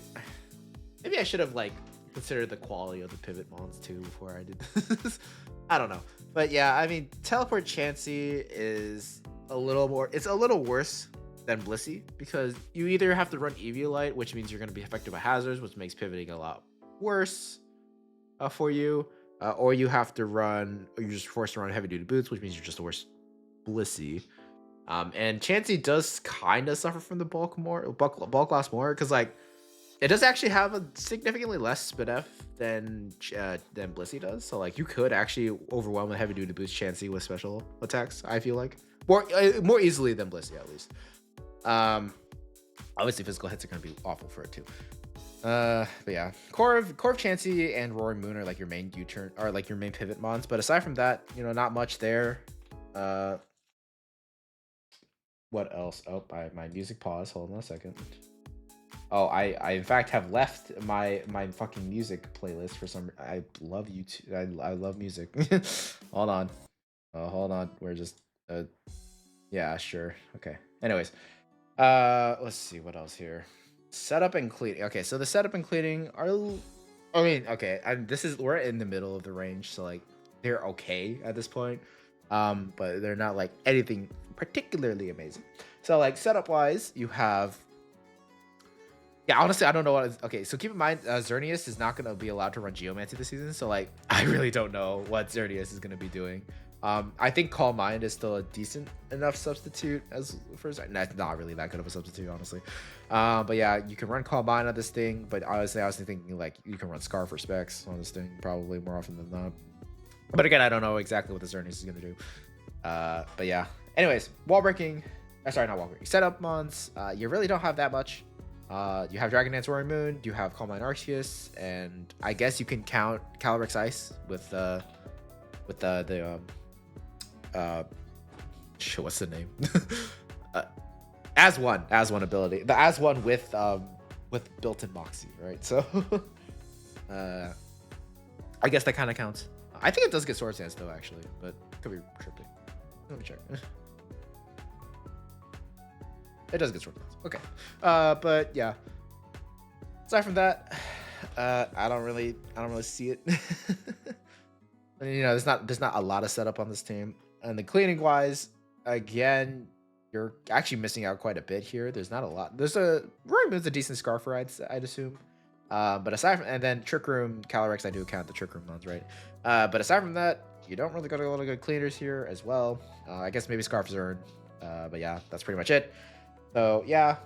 Maybe I should have like considered the quality of the pivot mons too before I did this. I don't know, but yeah, I mean, Teleport Chansey is a little worse than Blissey, because you either have to run Eviolite, which means you're going to be affected by hazards, which makes pivoting a lot worse for you, or you have to run, or you're just forced to run heavy duty boots, which means you're just the worst Blissey. And Chansey does kind of suffer from the bulk loss more, because like it does actually have a significantly less SpinF than Blissey does. So like you could actually overwhelm a heavy duty boost Chansey with special attacks. I feel like more easily than Blissey at least. Obviously physical hits are gonna be awful for it too. But yeah, Core of Chansey and Roaring Moon are like your main U-turn, or like your main pivot mons. But aside from that, you know, not much there. What else? Oh, my music paused. Hold on a second. Oh, I in fact have left my fucking music playlist for some. I love YouTube. I love music. Hold on. Hold on. We're just yeah, sure. Okay. Anyways, let's see what else here. Setup and cleaning. Okay, so the setup and cleaning are, I mean, okay, we're in the middle of the range, so like they're okay at this point. But they're not like anything particularly amazing. So like setup wise, you have, yeah, honestly, I don't know what. Okay, so keep in mind, Xerneas is not going to be allowed to run Geomancy this season. So like, I really don't know what Xerneas is going to be doing. I think Calm Mind is still a decent enough substitute as for not really that good of a substitute, honestly. But yeah, you can run Calm Mind on this thing, but honestly, I was thinking like you can run Scarf or Specs on this thing probably more often than not. But again, I don't know exactly what this Xerneas is gonna do. But yeah. Anyways, wall breaking. Sorry, not wall breaking. Setup mons. You really don't have that much. You have Dragon Dance Roaring Moon. You have Calm Mind Arceus, and I guess you can count Calyrex Ice with the what's the name? As one ability. The as one with built-in Moxie, right? So I guess that kind of counts. I think it does get Sword Dance though, actually, but could be tripping. Let me check. It does get Sword Dance. Okay. But yeah. Aside from that, I don't really see it. And, you know, there's not a lot of setup on this team. And the cleaning wise, again, you're actually missing out quite a bit here. There's not a lot. There's a Roaring Moon's a decent Scarf ride, I'd assume. But aside from, and then Trick Room, Calyrex, I do count the Trick Room ones, right? But aside from that, you don't really got a lot of good cleaners here as well. I guess maybe Scarf Zern. But yeah, that's pretty much it. So yeah,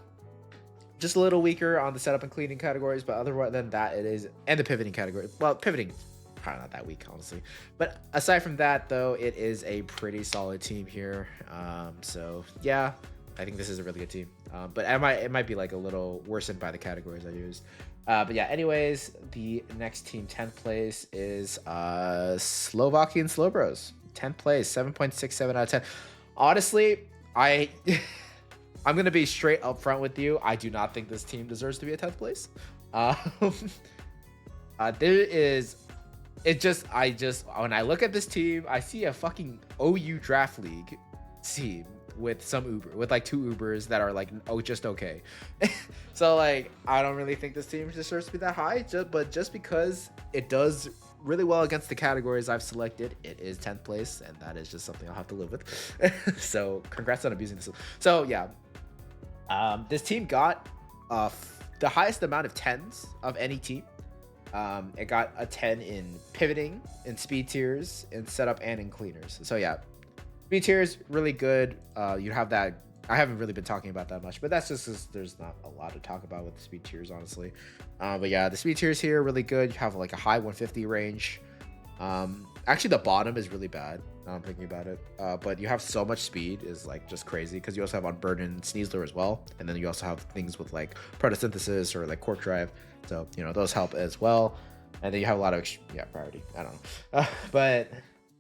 just a little weaker on the setup and cleaning categories, but other than that, it is, and the pivoting category. Well, pivoting probably not that weak, honestly. But aside from that, though, it is a pretty solid team here. So yeah, I think this is a really good team. But it might be like a little worsened by the categories I used. But yeah, anyways, the next team, 10th place, is Slovakian Slowbros. 10th place, 7.67 out of 10. Honestly, I'm gonna be straight up front with you. I do not think this team deserves to be a 10th place. When I look at this team, I see a fucking OU draft league team with with like 2 Ubers that are like just okay. So like I don't really think this team deserves to be that high, but just because it does really well against the categories I've selected, it is 10th place, and that is just something I'll have to live with. So congrats on abusing this. So yeah, this team got the highest amount of 10s of any team. It got a 10 in pivoting, in speed tiers, in setup, and in cleaners. So yeah, speed tiers really good. You have that. I haven't really been talking about that much, but that's just because there's not a lot to talk about with the speed tiers, honestly. But yeah, the speed tiers here are really good. You have like a high 150 range. Actually, the bottom is really bad. Now I'm thinking about it. But you have so much speed is like just crazy because you also have Unburdened Sneasler as well, and then you also have things with like Protosynthesis or like Quark Drive. So you know those help as well. And then you have a lot of priority. I don't know, but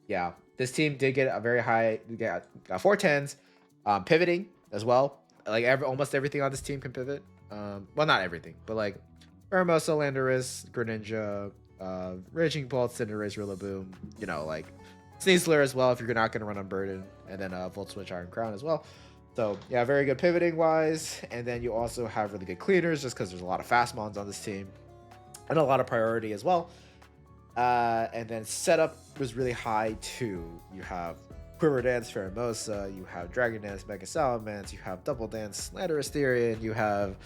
yeah, this team did get a very high. Got 4 10s, pivoting as well. Like almost everything on this team can pivot. Well, not everything, but like Hermosa, Landorus, Greninja, Raging Bolt, Cinderace, Rillaboom. You know, like Sneasler as well if you're not going to run Unburdened, and then Volt Switch, Iron Crown as well. So yeah, very good pivoting wise. And then you also have really good cleaners just because there's a lot of fast mons on this team and a lot of priority as well. And then setup was really high too. You have Quiver Dance, Pheromosa, you have Dragon Dance, Mega Salamence, you have Double Dance, Landorus Therian, you have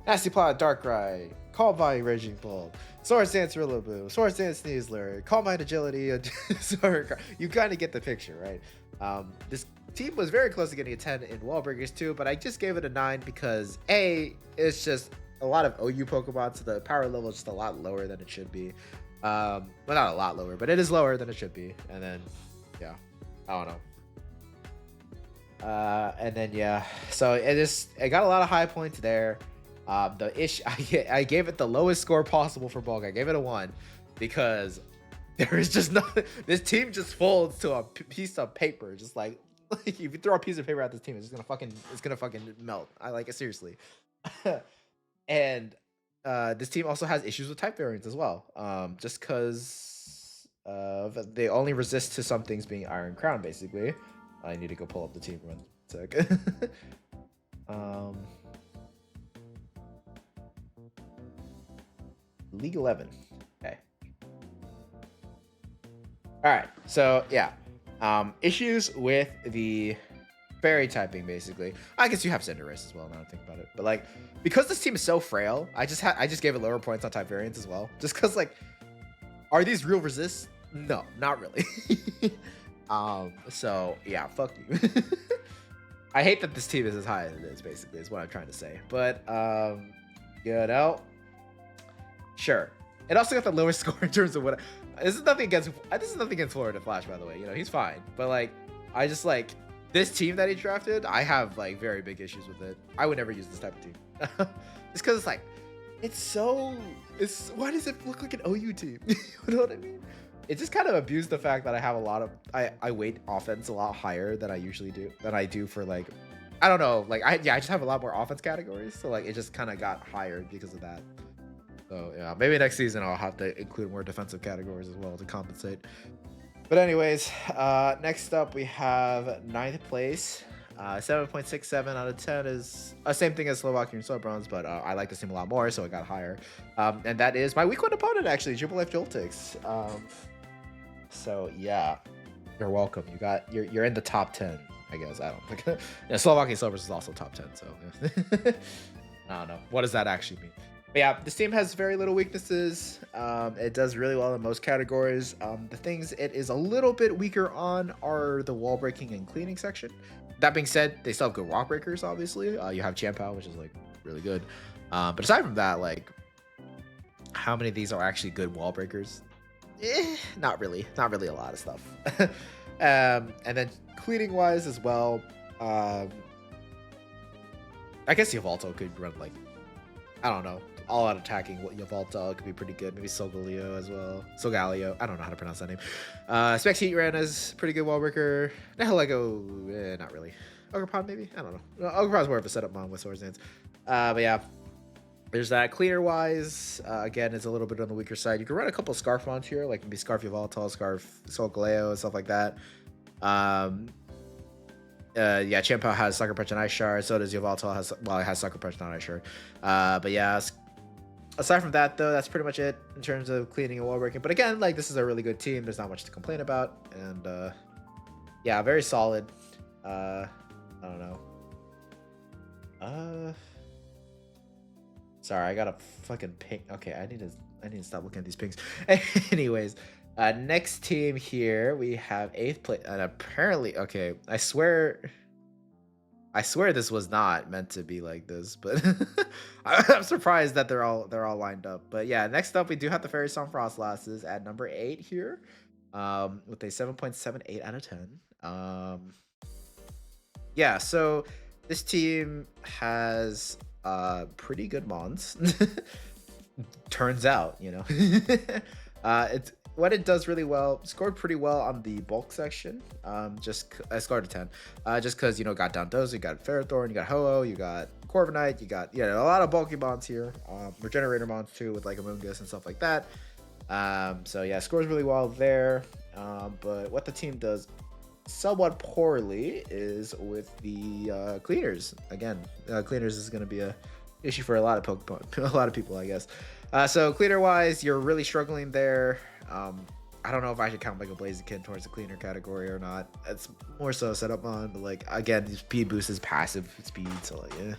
Nasty Plot, Darkrai, Calm Mind, Raging Bolt, Swords Dance, Rillaboom, Swords Dance, Sneasler, Calm Mind, Agility, and you kind of get the picture, right? This team was very close to getting a 10 in Wall Breakers too, but I just gave it a 9 because it's just a lot of OU Pokemon, so the power level is just a lot lower than it should be. Well, not a lot lower, but it is lower than it should be. And then, yeah, I don't know. And then, yeah, so it got a lot of high points there. The issue, I gave it the lowest score possible for bulk. I gave it a 1 because there is just nothing. This team just folds to a piece of paper. Just like if you throw a piece of paper at this team, it's gonna fucking melt. I like it seriously. And this team also has issues with type variants as well. Just because they only resist to some things being Iron Crown, basically. I need to go pull up the team for 1 sec. League 11. Okay. All right. So yeah, issues with the fairy typing, basically. I guess you have Cinderace as well. Now I think about it, but like because this team is so frail, I just gave it lower points on type variants as well. Just because like, are these real resists? No, not really. So yeah, fuck you. I hate that this team is as high as it is, basically, is what I'm trying to say. But you know, sure. It also got the lowest score in terms of what. This is nothing against Florida Flash, by the way. You know, he's fine. But like, I just like this team that he drafted. I have like very big issues with it. I would never use this type of team. Just because it's like, it's why does it look like an OU team? You know what I mean? It just kind of abused the fact that I have a lot of I weight offense a lot higher than I do for like, I don't know, like I just have a lot more offense categories, so like it just kind of got higher because of that. So yeah, maybe next season I'll have to include more defensive categories as well to compensate. But anyways, next up we have ninth place. 7.67 out of 10 is same thing as Slovakian Sobrons, but I like this team a lot more, so it got higher. And that is my week one opponent, actually, Triple Life Joltix. So yeah, you're welcome. You're in the top 10, I guess. I don't think. Yeah, Slovakian Silvers is also top 10, so I don't know. What does that actually mean? But yeah, this team has very little weaknesses. It does really well in most categories. The things it is a little bit weaker on are the wall breaking and cleaning section. That being said, they still have good rock breakers, obviously. You have Champao, which is like really good. But aside from that, like, how many of these are actually good wall breakers? Not really a lot of stuff. And then cleaning wise as well, I guess Yvalto could run like, I don't know, all out attacking. Yvalto could be pretty good. Maybe Solgaleo as well. Solgaleo, I don't know how to pronounce that name. Specs Heatran is pretty good wall breaker. Nihilego, not really. Ogrepod maybe? I don't know. Ogrepod's more of a setup mon with Swords Dance. But yeah, there's that. Cleaner wise, again, it's a little bit on the weaker side. You can run a couple Scarf mons here, like maybe Scarf Yvalto, Scarf Solgaleo, and stuff like that. Yeah, Champao has Sucker Punch and Ice Shard. So does Yvalto. It has Sucker Punch, not Ice Shard. But yeah, aside from that, though, that's pretty much it in terms of cleaning and wall breaking. But again, like, this is a really good team. There's not much to complain about. And yeah, very solid. I don't know. Sorry, I got a fucking ping. Okay, I need to stop looking at these pings. Anyways, next team here we have 8th place, and apparently, okay, I swear this was not meant to be like this, but I'm surprised that they're all lined up. But yeah, next up we do have the Fairy Song Frostlasses at number 8 here, with a 7.78 out of 10. Yeah, so this team has pretty good mons. Turns out, you know. It's what it does really well. Scored pretty well on the bulk section. I scored a 10. Just because, you know, got Dondozo, you got Ferrothorn, you got Ho-Oh, you got Corviknight, you got, you know, a lot of bulky mons here. Regenerator mons too, with like Amoonguss and stuff like that. So yeah, scores really well there. But what the team does somewhat poorly is with the cleaners. Again, cleaners is going to be a issue for a lot of Pokemon, a lot of people, I guess. So cleaner wise, you're really struggling there. I don't know if I should count Mega Blaziken towards the cleaner category or not. It's more so setup on, but like, again, the speed boost is passive speed, so like, yeah.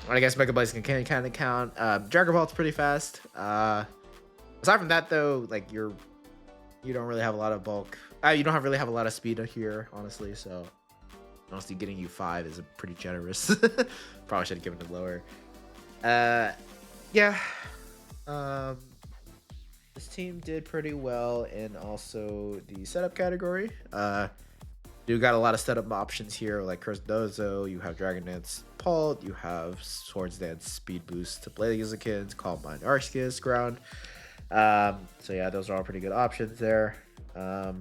I guess Mega Blaziken can kind of count. Dragon Balt's pretty fast. Aside from that, though, like, you don't really have a lot of bulk. You don't really have a lot of speed here, honestly. So honestly, getting you 5 is pretty generous. Probably should have given it lower. Yeah. This team did pretty well in also the setup category. You got a lot of setup options here, like Curse-Dozo, you have Dragon Dance Pult, you have Swords Dance Speed Boost to Blaziken, Calm Mind Arceus, Ground. So yeah, those are all pretty good options there. Yeah,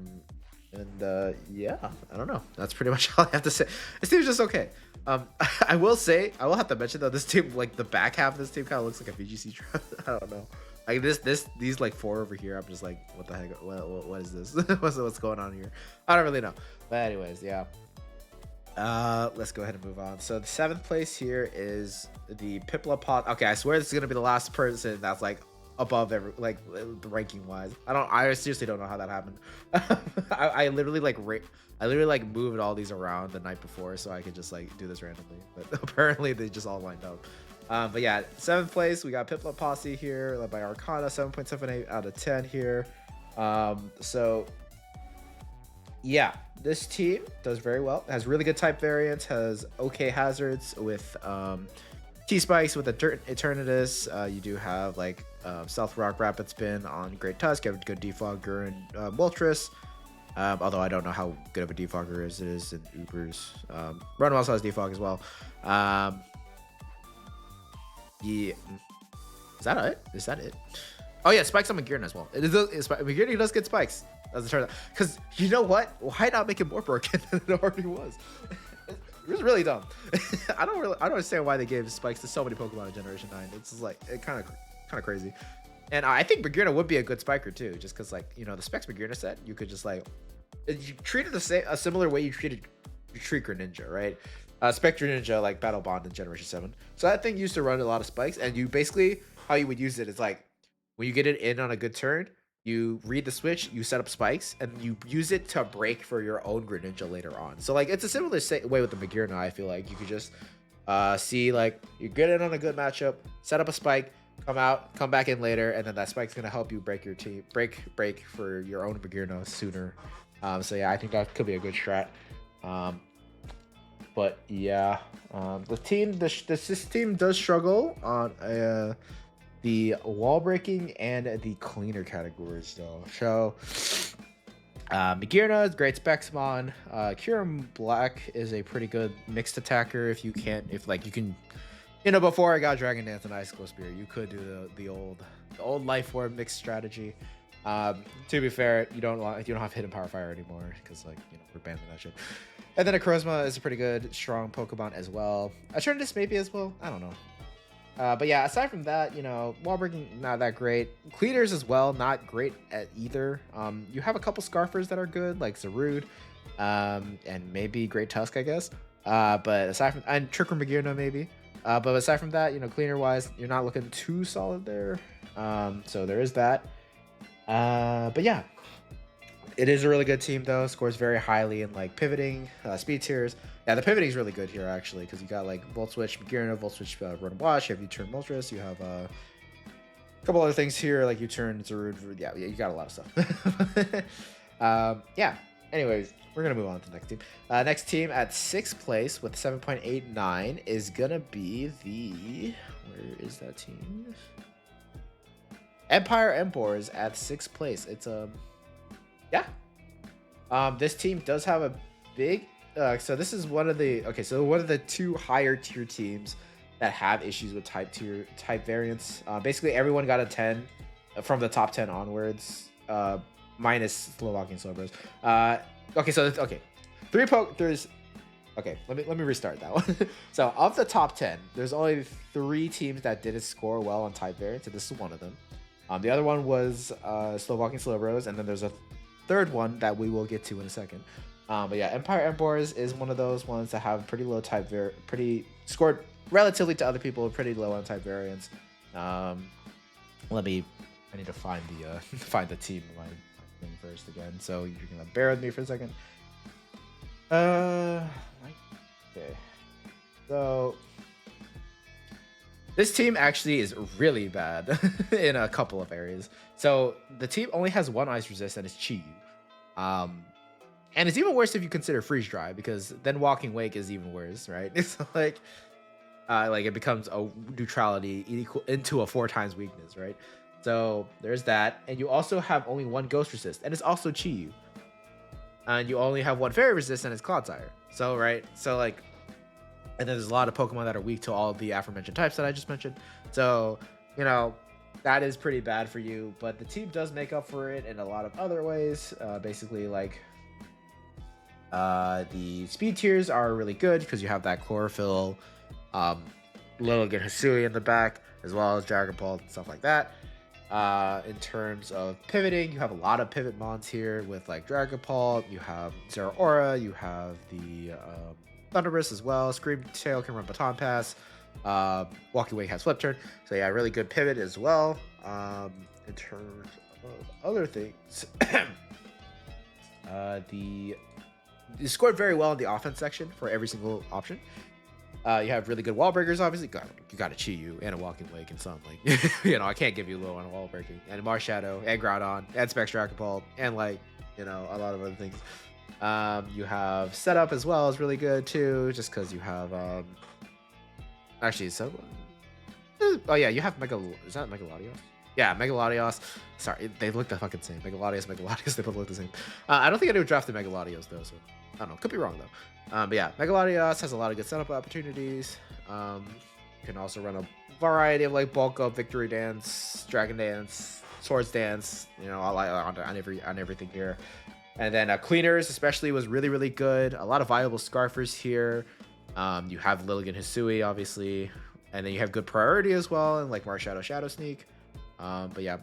I don't know. That's pretty much all I have to say. This team's just okay. I will have to mention though, this team, like the back half of this team kind of looks like a VGC draft. I don't know. Like these like 4 over here, I'm just like, what the heck? What is this? what's going on here? I don't really know. But anyways, yeah. Let's go ahead and move on. So the 7th place here is the Piplup. Okay, I swear this is gonna be the last person that's like above the ranking wise. I seriously don't know how that happened. I literally like moved all these around the night before so I could just like do this randomly, but apparently they just all lined up. But yeah, 7th place we got Piplup Posse here, led by Arcana, 7.78 out of 10 here. So yeah, this team does very well. Has really good type variants. Has okay hazards with T spikes with Eternatus. You do have like Stealth Rock, Rapid Spin on Great Tusk. You have a good Defogger and Moltres. Although I don't know how good of a defogger it is in Ubers. Run also has defog as well. Yeah, is that it? Is that it? Oh yeah, spikes on Magirna as well. Magirna does get spikes as it turns out. Because you know what? Why not make it more broken than it already was? It was really dumb. I don't understand why they gave spikes to so many Pokemon in Generation 9. It's just like it kind of crazy. And I think Magirna would be a good spiker too, just because like the Specs Magirna set, you could just like you treat it a similar way you treat Greninja, right? Spectre Ninja like Battle Bond in Generation 7. So that thing used to run a lot of spikes, and you basically how you would use it is like when you get it in on a good turn, you read the switch, you set up spikes, and you use it to break for your own Greninja later on. So like it's a similar way with the Magirna. I feel like you could just see like you get it on a good matchup, set up a spike, come back in later, and then that spike's gonna help you break your team break for your own Magirna sooner. So yeah, I think that could be a good strat. But yeah, this team does struggle on the wall breaking and the cleaner categories though. So Magirna is great Spexmon. Kyurem Black is a pretty good mixed attacker if you can before I got Dragon Dance and Icicle Spear, you could do the old life form mixed strategy. To be fair, you don't have Hidden Power Fire anymore because we're banning that shit. And then Akrosma is a pretty good strong Pokemon as well. Eternatus maybe as well. I don't know. But yeah, aside from that, wall breaking not that great. Cleaners as well, not great at either. You have a couple Scarfers that are good, like Zarude, and maybe Great Tusk, I guess. But aside from and Trick or Magirna maybe. But aside from that, cleaner wise, you're not looking too solid there. So there is that. But yeah, it is a really good team though. Scores very highly in like pivoting, speed tiers. Yeah, the pivoting is really good here actually because you got like Volt Switch Magirna, Volt Switch Run Wash. You have U-turn Moltres. You have a couple other things here like U-turn Zarude. Yeah, you got a lot of stuff. Yeah. Anyways, we're gonna move on to the next team. Next team at 6th place with 7.89 is gonna be where is that team? Empire Empors at 6th place. It's yeah. This team does have a big so this is one of the two higher tier teams that have issues with type variants. Basically everyone got a 10 from the top 10 onwards, minus Slovakian Slowbros. Let me restart that one. So of the top 10, there's only 3 teams that didn't score well on type variants, and this is one of them. The other one was Slovakian Slowbros, and then there's a third one that we will get to in a second. But yeah, Empire Empors is one of those ones that have pretty low type scored relatively to other people, pretty low on type variants. I need to find the team thing first again. So you're gonna bear with me for a second. Okay. So this team actually is really bad in a couple of areas. So the team only has one ice resist, and it's Chi Yu. And it's even worse if you consider freeze dry, because then walking wake is even worse, right? It's like it becomes a neutrality equal into a 4 times weakness, right? So there's that, and you also have only one ghost resist, and it's also Chi Yu. And you only have one fairy resist, and it's Clodsire. So right, so like, and then there's a lot of Pokemon that are weak to all of the aforementioned types that I just mentioned. So that is pretty bad for you. But the team does make up for it in a lot of other ways. Basically, like the speed tiers are really good because you have that Chlorophyll, Lilligant Hisui in the back, as well as Dragon Ball and stuff like that. In terms of pivoting, you have a lot of pivot mons here with like Dragon Ball. You have Zeraora, you have the Thunderous as well. Scream Tail can run Baton Pass. Walking Wake has Flip Turn. So yeah, really good pivot as well. In terms of other things, you scored very well in the offense section for every single option. You have really good wall breakers, obviously. You got a Chi Yu and a Walking Wake and some like I can't give you low on wall breaking, and Marshadow and Groudon and Spectracopult and a lot of other things. You have setup as well is really good too, just because you have actually so oh yeah, you have Mega. Is that Megalodios? Yeah, Megalodios. Sorry, they look the fucking same. Megalodios, they both look the same. I don't think anyone drafted Megalodios though, so I don't know. Could be wrong though. But yeah, Megalodios has a lot of good setup opportunities. You can also run a variety of like bulk up, victory dance, dragon dance, swords dance. You know, all on everything here. And then cleaners especially was really good. A lot of viable scarfers here. You have Lilligan Hisui obviously, and then you have good priority as well, and like Marshadow Shadow Sneak. But yeah,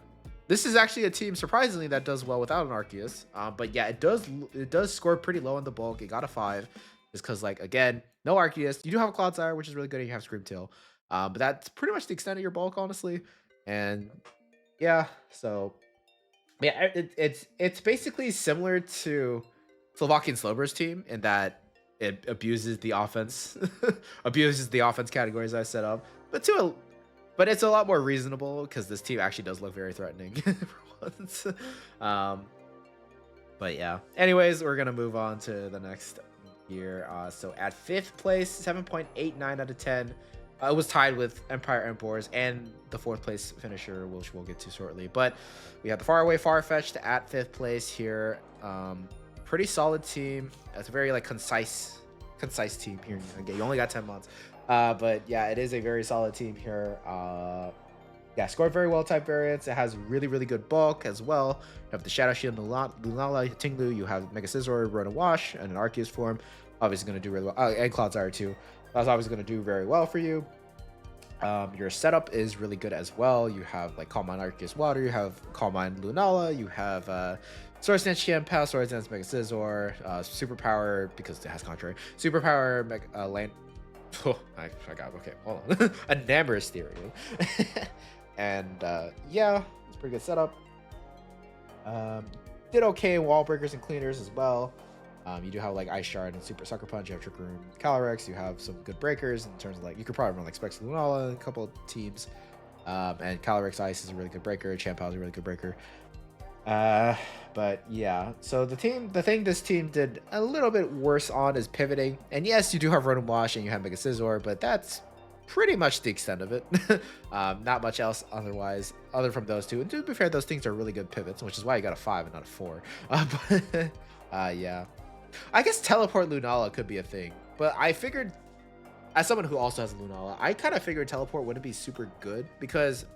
this is actually a team surprisingly that does well without an Arceus. But yeah, it does score pretty low in the bulk. It got a 5, just because like again, no Arceus. You do have a Clodsire, which is really good, and you have Screamtail. But that's pretty much the extent of your bulk, honestly. And yeah, so yeah, it's basically similar to Slovakian Slober's team in that it abuses the offense, abuses the offense categories I set up, but it's a lot more reasonable because this team actually does look very threatening for once. Um, but yeah. Anyways, we're gonna move on to the next here. So at 5th place, 7.89 out of 10. It was tied with Empire Emperors and the 4th place finisher, which we'll get to shortly. But we have the Faraway Farfetch'd at 5th place here. Pretty solid team. It's a very like concise team here. Okay, you only got 10 months. But yeah, it is a very solid team here. Yeah, scored very well type variants. It has really good bulk as well. You have the Shadow Shield, Lunala, Tinglu. You have Mega Scizor, Rotom Wash, and an Arceus form. Obviously going to do really well. And Clodsire too. That's obviously going to do very well for you. Your setup is really good as well. You have like Calm Mind Arceus Water. You have Calm Mind Lunala. You have Swords Dance Chienpao, Swords Dance Mega Scizor, Superpower, because it has contrary. Superpower Land. Oh, I forgot. Okay, hold on. A Namorous Theory. And yeah, it's a pretty good setup. Did okay in Wall Breakers and Cleaners as well. You do have like Ice Shard and Super Sucker Punch. You have Trick Room, Calyrex. You have some good breakers in terms of like you could probably run like Specs Lunala in a couple of teams. And Calyrex Ice is a really good breaker. Chienpao is a really good breaker. But yeah, so the thing this team did a little bit worse on is pivoting. And yes, you do have Rotom Wash and you have Mega Scizor, but that's pretty much the extent of it. Not much else otherwise, other from those two. And to be fair, those things are really good pivots, which is why you got a 5 and not a 4. Yeah. I guess Teleport Lunala could be a thing, but I figured, as someone who also has Lunala, I kind of figured Teleport wouldn't be super good because,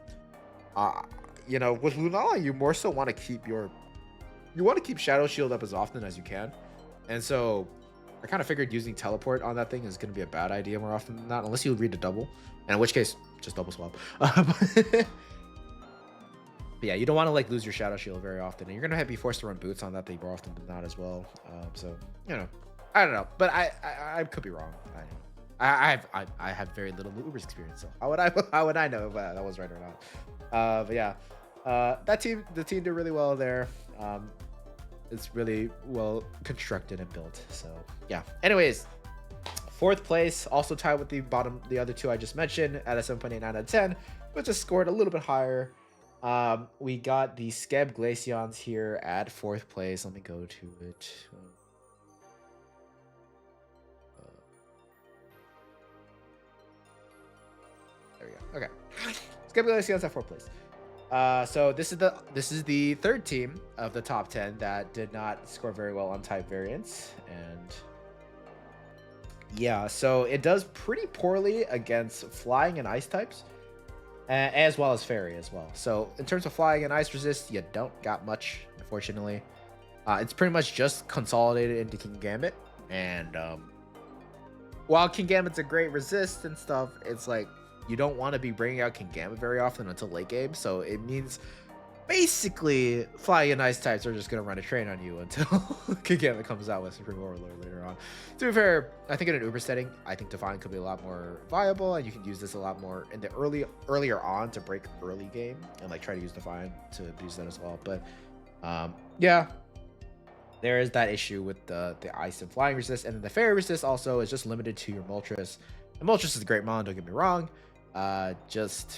you know, with Lunala, you more so want to keep Shadow Shield up as often as you can, and so I kind of figured using Teleport on that thing is going to be a bad idea more often than not, unless you read a double, and in which case, just double swap. But yeah, you don't want to like lose your Shadow Shield very often, and you're gonna be forced to run boots on that thing more often than not as well. So you know, I don't know, but I could be wrong. I have very little Ubers experience, so how would I know if that was right or not? But yeah, the team did really well there. It's really well constructed and built. So yeah. Anyways, 4th place, also tied with the other two I just mentioned at a 7.89 out of 10, but just scored a little bit higher. We got the Skeb Glaceons here at 4th place. Let me go to it. There we go. Okay. Skeb Glaceons at 4th place. So this is the 3rd team of the top 10 that did not score very well on type variants, and yeah, so it does pretty poorly against flying and ice types. As well as fairy as well. So in terms of flying and ice resist, you don't got much, unfortunately. It's pretty much just consolidated into King Gambit. And while King Gambit's a great resist and stuff, it's like you don't want to be bringing out King Gambit very often until late game. So it means basically flying and ice types are just going to run a train on you until King Gambit comes out with Supreme Overlord later on. To be fair, I think in an Uber setting, I think Define could be a lot more viable, and you can use this a lot more in the earlier on to break early game and like try to use Define to use that as well. But yeah, there is that issue with the ice and flying resist, and then the fairy resist also is just limited to your Moltres. And Moltres is a great mon, don't get me wrong. Just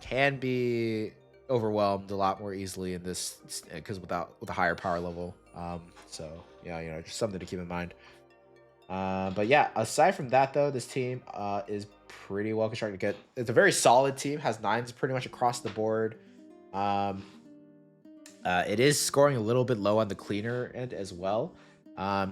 can be overwhelmed a lot more easily in this because with a higher power level. So yeah, just something to keep in mind. But yeah, aside from that though, this team is pretty well constructed. Good. It's a very solid team. Has nines pretty much across the board. Um, it is scoring a little bit low on the cleaner end as well.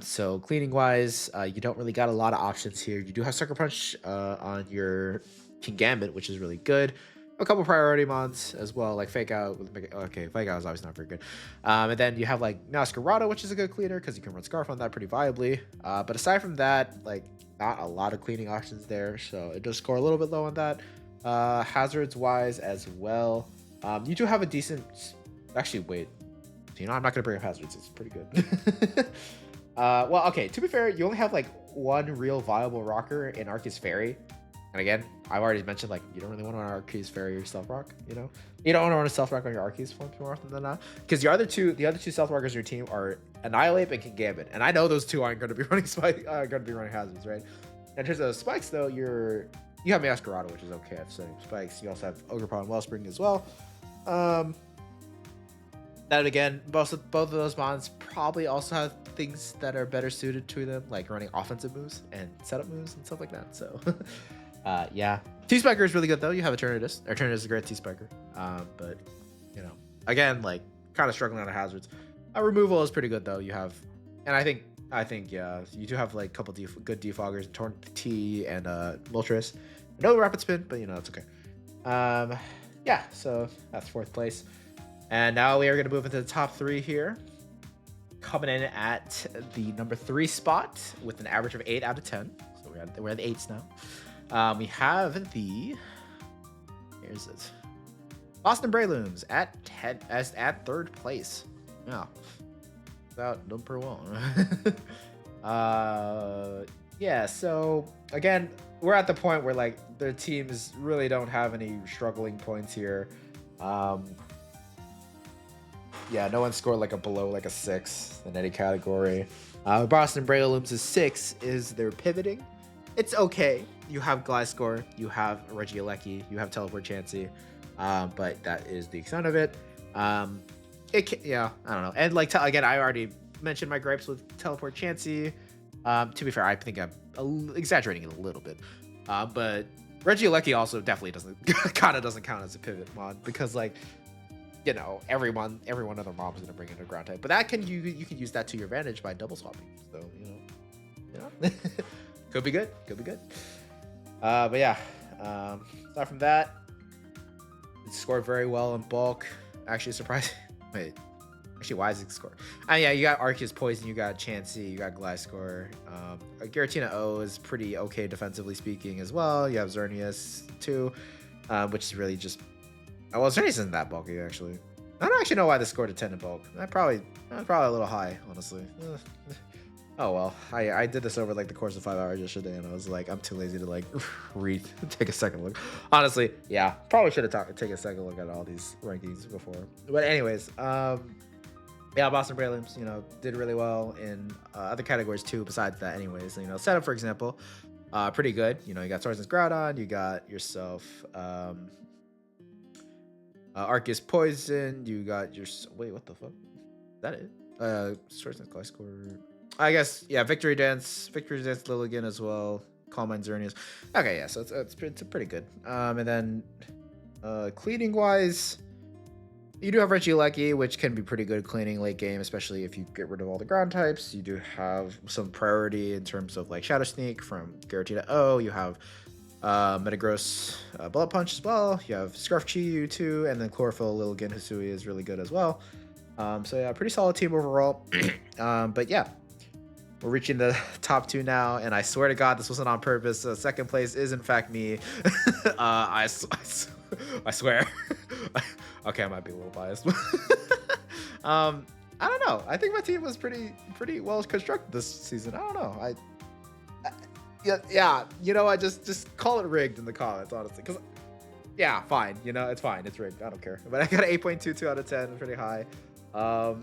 So cleaning wise, you don't really got a lot of options here. You do have Sucker Punch on your King Gambit, which is really good. A couple priority mods as well, like Fake Out. Okay, Fake Out is obviously not very good. And then you have like Masquerado, which is a good cleaner because you can run Scarf on that pretty viably. But aside from that, like not a lot of cleaning options there, so it does score a little bit low on that. Hazards wise as well, you do have a decent. Actually, wait. I'm not gonna bring up hazards. It's pretty good. Well, okay. To be fair, you only have like one real viable rocker in Arceus Fairy, and again, I've already mentioned like you don't really want to run Arceus Fairy or Stealth Rock. You don't want to run a Stealth Rock on your Arceus form more often than not, because the other two Stealth Rockers in your team are Annihilate and King Gambit, and I know those two aren't going to be running hazards, right? In terms of those spikes, though, you have Masquerado, which is okay at setting spikes. You also have Ogre Paw and Wellspring as well. That again, both of those bonds probably also have things that are better suited to them, like running offensive moves and setup moves and stuff like that. So, yeah, T-Spiker is really good though. You have Eternatus. Eternatus is a great T-Spiker. But again, like kind of struggling on the hazards. Removal is pretty good though. You have, and I think yeah, you do have like a couple good defoggers, Torn T and Moltres. No Rapid Spin, but it's okay. Yeah, so that's 4th place. And now we are going to move into the top 3 here. Coming in at the number 3 spot with an average of 8 out of 10. So we're at the 8s now. We have the... Here's it. Boston Breloons at 3rd place. Yeah. Without number 1. Yeah, so again, we're at the point where like the teams really don't have any struggling points here. Yeah, no one scored like below a 6 in any category. Boston Breloons is 6 is their pivoting. It's okay. You have Gliscor, you have Regieleki, you have Teleport Chansey, but that is the extent of it. I don't know. And like again, I already mentioned my gripes with Teleport Chansey. To be fair, I think I'm exaggerating it a little bit, but Regieleki also definitely doesn't count as a pivot mod because like. Every one other mob is gonna bring in a ground type, but that you can use that to your advantage by double swapping. So could be good. But yeah, aside from that, it scored very well in bulk. Actually, surprising. Wait, actually, why is it score? Yeah, you got Arceus Poison, you got Chansey, you got Gliscor. Giratina O is pretty okay defensively speaking as well. You have Xerneas too, which is really just. Well, Xerneas isn't that bulky, actually. I don't actually know why they scored a 10 in bulk. Probably a little high, honestly. Oh, well. I did this over, like, the course of 5 hours yesterday, and I was like, I'm too lazy to, like, take a second look. Honestly, yeah. Probably should have taken a second look at all these rankings before. But anyways, yeah, Boston Breloons, did really well in other categories, too, besides that anyways. Setup, for example, pretty good. You got Swordsman's Groudon, you got yourself... Arceus Poison, you got your... Wait, what the fuck? Is that it? Swordsman's Gliscor... I guess, yeah, Victory Dance, Lilligant as well. Calm Mind Xerneas. Okay, yeah, so it's pretty good. And then, cleaning-wise, you do have Regieleki, which can be pretty good cleaning late game, especially if you get rid of all the ground types. You do have some priority in terms of, like, Shadow Sneak from Giratina O. You have... Metagross Bullet Punch as well. You have Scarf Chi-Yu too, and then Chlorophyll Lilligant Hisui is really good as well. So yeah, pretty solid team overall. But yeah, we're reaching the top 2 now, and I swear to God, this wasn't on purpose. Second place is in fact me. I swear. Okay, I might be a little biased. I don't know. I think my team was pretty well constructed this season. I don't know. Yeah, I just call it rigged in the comments, honestly. Because, yeah, fine. It's fine. It's rigged. I don't care. But I got an 8.22 out of 10. Pretty high. I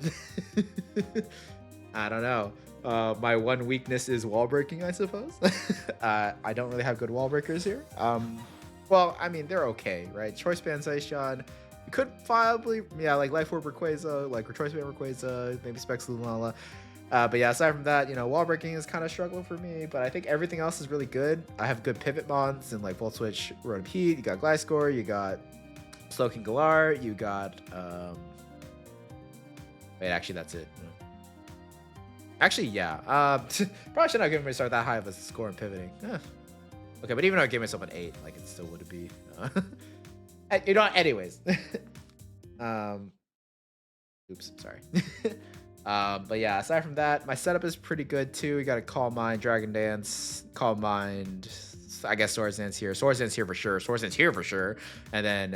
don't know. My one weakness is wall breaking, I suppose. I don't really have good wall breakers here. Well, I mean, they're okay, right? Choice Band Zacian. You could probably, like Life Orb Rayquaza, like Choice Band Rayquaza, maybe Specs Lunala. But yeah, aside from that, wall breaking is kind of struggling for me, but I think everything else is really good. I have good pivot mons and like Volt Switch, Road of Heat, you got Gliscor, you got Slowking Galar, you got wait, actually that's it. Actually, yeah. Probably should not give myself that high of a score in pivoting. Okay, but even though I gave myself an 8, like it still would be. Anyways. Oops, sorry. But yeah, aside from that, my setup is pretty good too. We got a Calm Mind, Dragon Dance, Calm Mind. I guess Swords Dance here. Swords Dance here for sure. Swords Dance here for sure. And then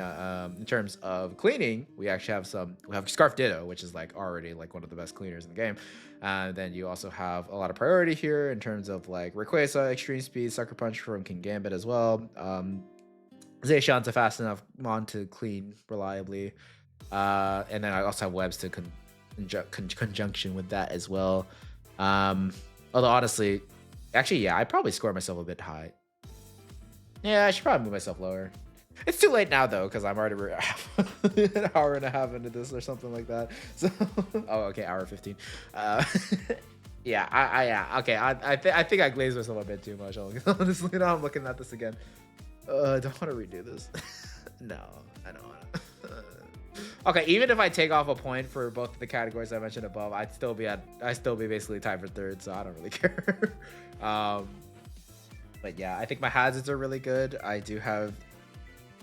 in terms of cleaning, we actually have we have Scarf Ditto, which is like already like one of the best cleaners in the game. Then you also have a lot of priority here in terms of like Rayquaza, Extreme Speed, Sucker Punch from King Gambit as well. Zacian's a fast enough mon to clean reliably. And then I also have Webs to conjunction with that as well. Although honestly, actually, yeah, I probably score myself a bit high. Yeah, I should probably move myself lower. It's too late now though, because I'm already an hour and a half into this or something like that. So, oh, okay, hour 15. Yeah, okay. I think I glazed myself a bit too much. Honestly, now I'm looking at this again. I don't want to redo this. No, I don't want to. Okay, even if I take off a point for both of the categories I mentioned above, I'd still be basically tied for third, so I don't really care. But yeah, I think my hazards are really good. I do have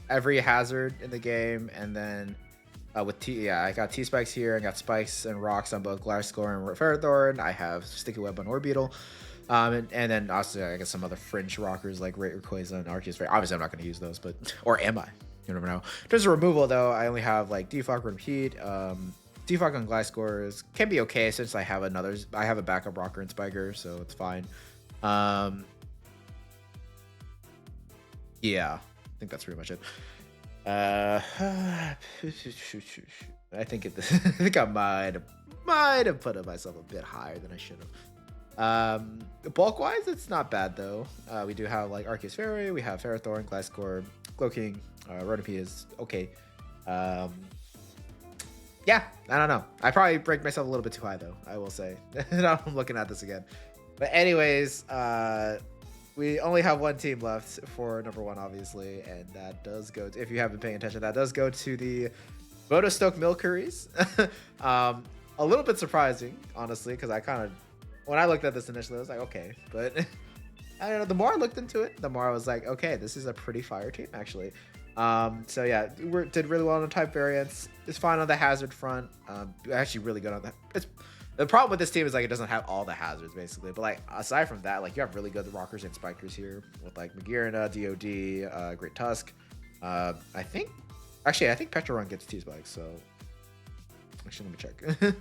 every hazard in the game, and then I got T-Spikes here. I got Spikes and Rocks on both Gliscor and Ferrothorn. I have Sticky Web on Orbeetle. And then also I guess some other fringe rockers like Rayquaza and Arceus. Obviously, I'm not going to use those, but or am I? You never know. In terms of removal, though, I only have like Defog, Repeat. Defog on Gliscor can be okay since I have a backup rocker and Spiker, so it's fine. Yeah, I think that's pretty much it. I think I might have put myself a bit higher than I should have. Bulk wise, it's not bad though. We do have like Arceus Fairy, we have Ferrothorn, Gliscor, Cloaking, Rotopi is okay. Yeah, I don't know. I probably break myself a little bit too high though, I will say. Now I'm looking at this again. But anyways, we only have one team left for number one, obviously, and that does go to, if you have been paying attention, that does go to the Votostoke Milceries. A little bit surprising, honestly, because when I looked at this initially, I was like, okay, but I don't know. The more I looked into it, the more I was like, okay, this is a pretty fire team, actually. So yeah, we did really well on the type variants. It's fine on the hazard front. Actually, really good on that. The problem with this team is like it doesn't have all the hazards basically, but like aside from that, like you have really good rockers and spikers here with like Magearna, DOD, Great Tusk. I think Petra Run gets T-Spikes, so actually let me check.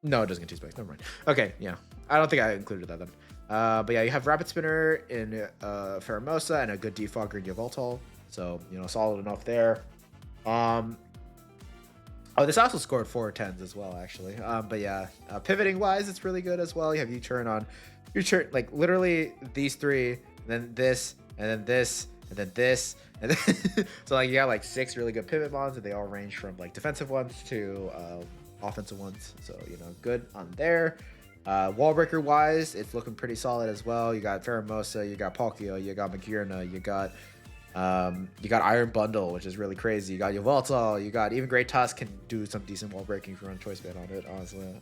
No, it doesn't get T-Spikes. Never mind. Okay, yeah, I don't think I included that then. But yeah, you have Rapid Spinner in Pheromosa and a good Defogger in Yveltal, so solid enough there. Oh, this also scored 4 10s as well, actually. But yeah, pivoting wise, it's really good as well. You have U-turn on U-turn, like literally these three, and then this, and then this, and then this, and then so like you got like 6 really good pivot mons, and they all range from like defensive ones to offensive ones. So good on there. Wall breaker wise, it's looking pretty solid as well. You got Pheromosa, you got Palkia, you got Magearna, you got Iron Bundle, which is really crazy. You got Yveltal, you got even Great Tusk can do some decent wall breaking if you run Choice Band on it, honestly.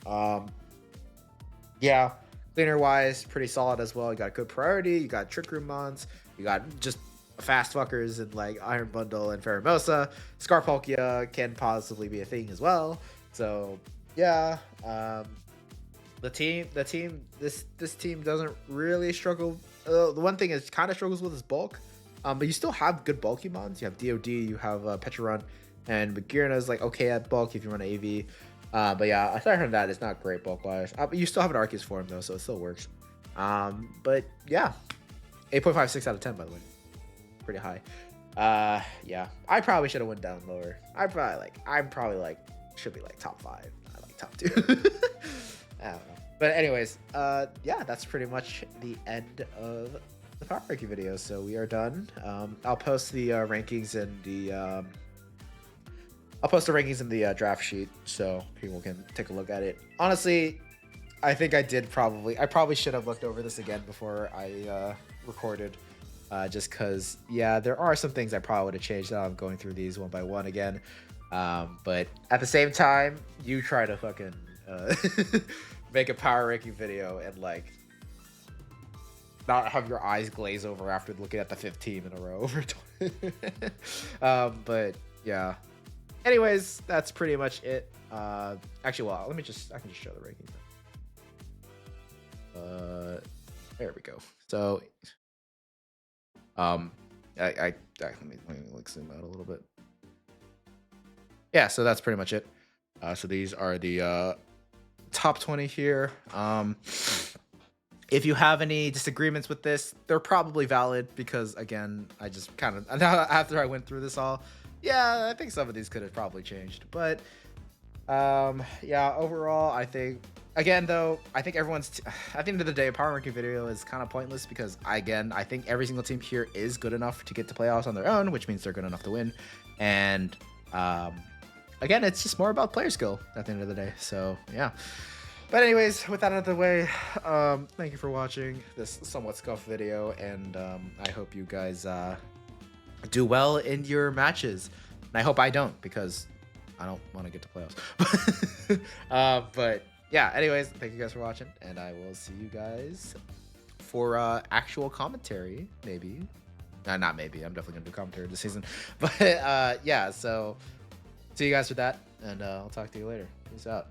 Yeah, cleaner wise, pretty solid as well. You got good priority, you got Trick Room mons, you got just fast fuckers and like Iron Bundle and Pheromosa. Scarpalkia can possibly be a thing as well. So yeah, this team doesn't really struggle. The one thing it kind of struggles with is bulk. But you still have good bulky mons. You have DOD, you have Petrarun, and Magearna is like okay at bulk if you run AV. But yeah, aside from that, it's not great bulk wise. But you still have an Arceus form though, so it still works. But yeah, 8.56 out of 10 by the way, pretty high. Yeah, I probably should have went down lower. I'm probably like should be like top 5, not like top 2. I don't know. But anyways, yeah, that's pretty much the end of the power ranking video. So we are done. I'll post the rankings and the I'll post the rankings in the draft sheet so people can take a look at it. Honestly, I think I probably should have looked over this again before I recorded. Just because, yeah, there are some things I probably would have changed. Now I'm going through these one by one again. But at the same time, you try to fucking make a power ranking video and like not have your eyes glaze over after looking at the 15 in a row over 20. But yeah. Anyways, that's pretty much it. Actually, well, I can just show the rankings. There we go. So, let me like zoom out a little bit. Yeah, so that's pretty much it. So these are the top 20 here. If you have any disagreements with this, they're probably valid because again, I just kind of after I went through this all, yeah, I think some of these could have probably changed, but yeah, overall, I think again though, I think everyone's at the end of the day, a power ranking video is kind of pointless because again, I think every single team here is good enough to get to playoffs on their own, which means they're good enough to win, and again, it's just more about player skill at the end of the day. So yeah. But anyways, with that out of the way, thank you for watching this somewhat scuffed video, and I hope you guys do well in your matches. And I hope I don't, because I don't want to get to playoffs. But yeah, anyways, thank you guys for watching, and I will see you guys for actual commentary, maybe. Not maybe, I'm definitely going to do commentary this season. But yeah, so see you guys for that, and I'll talk to you later. Peace out.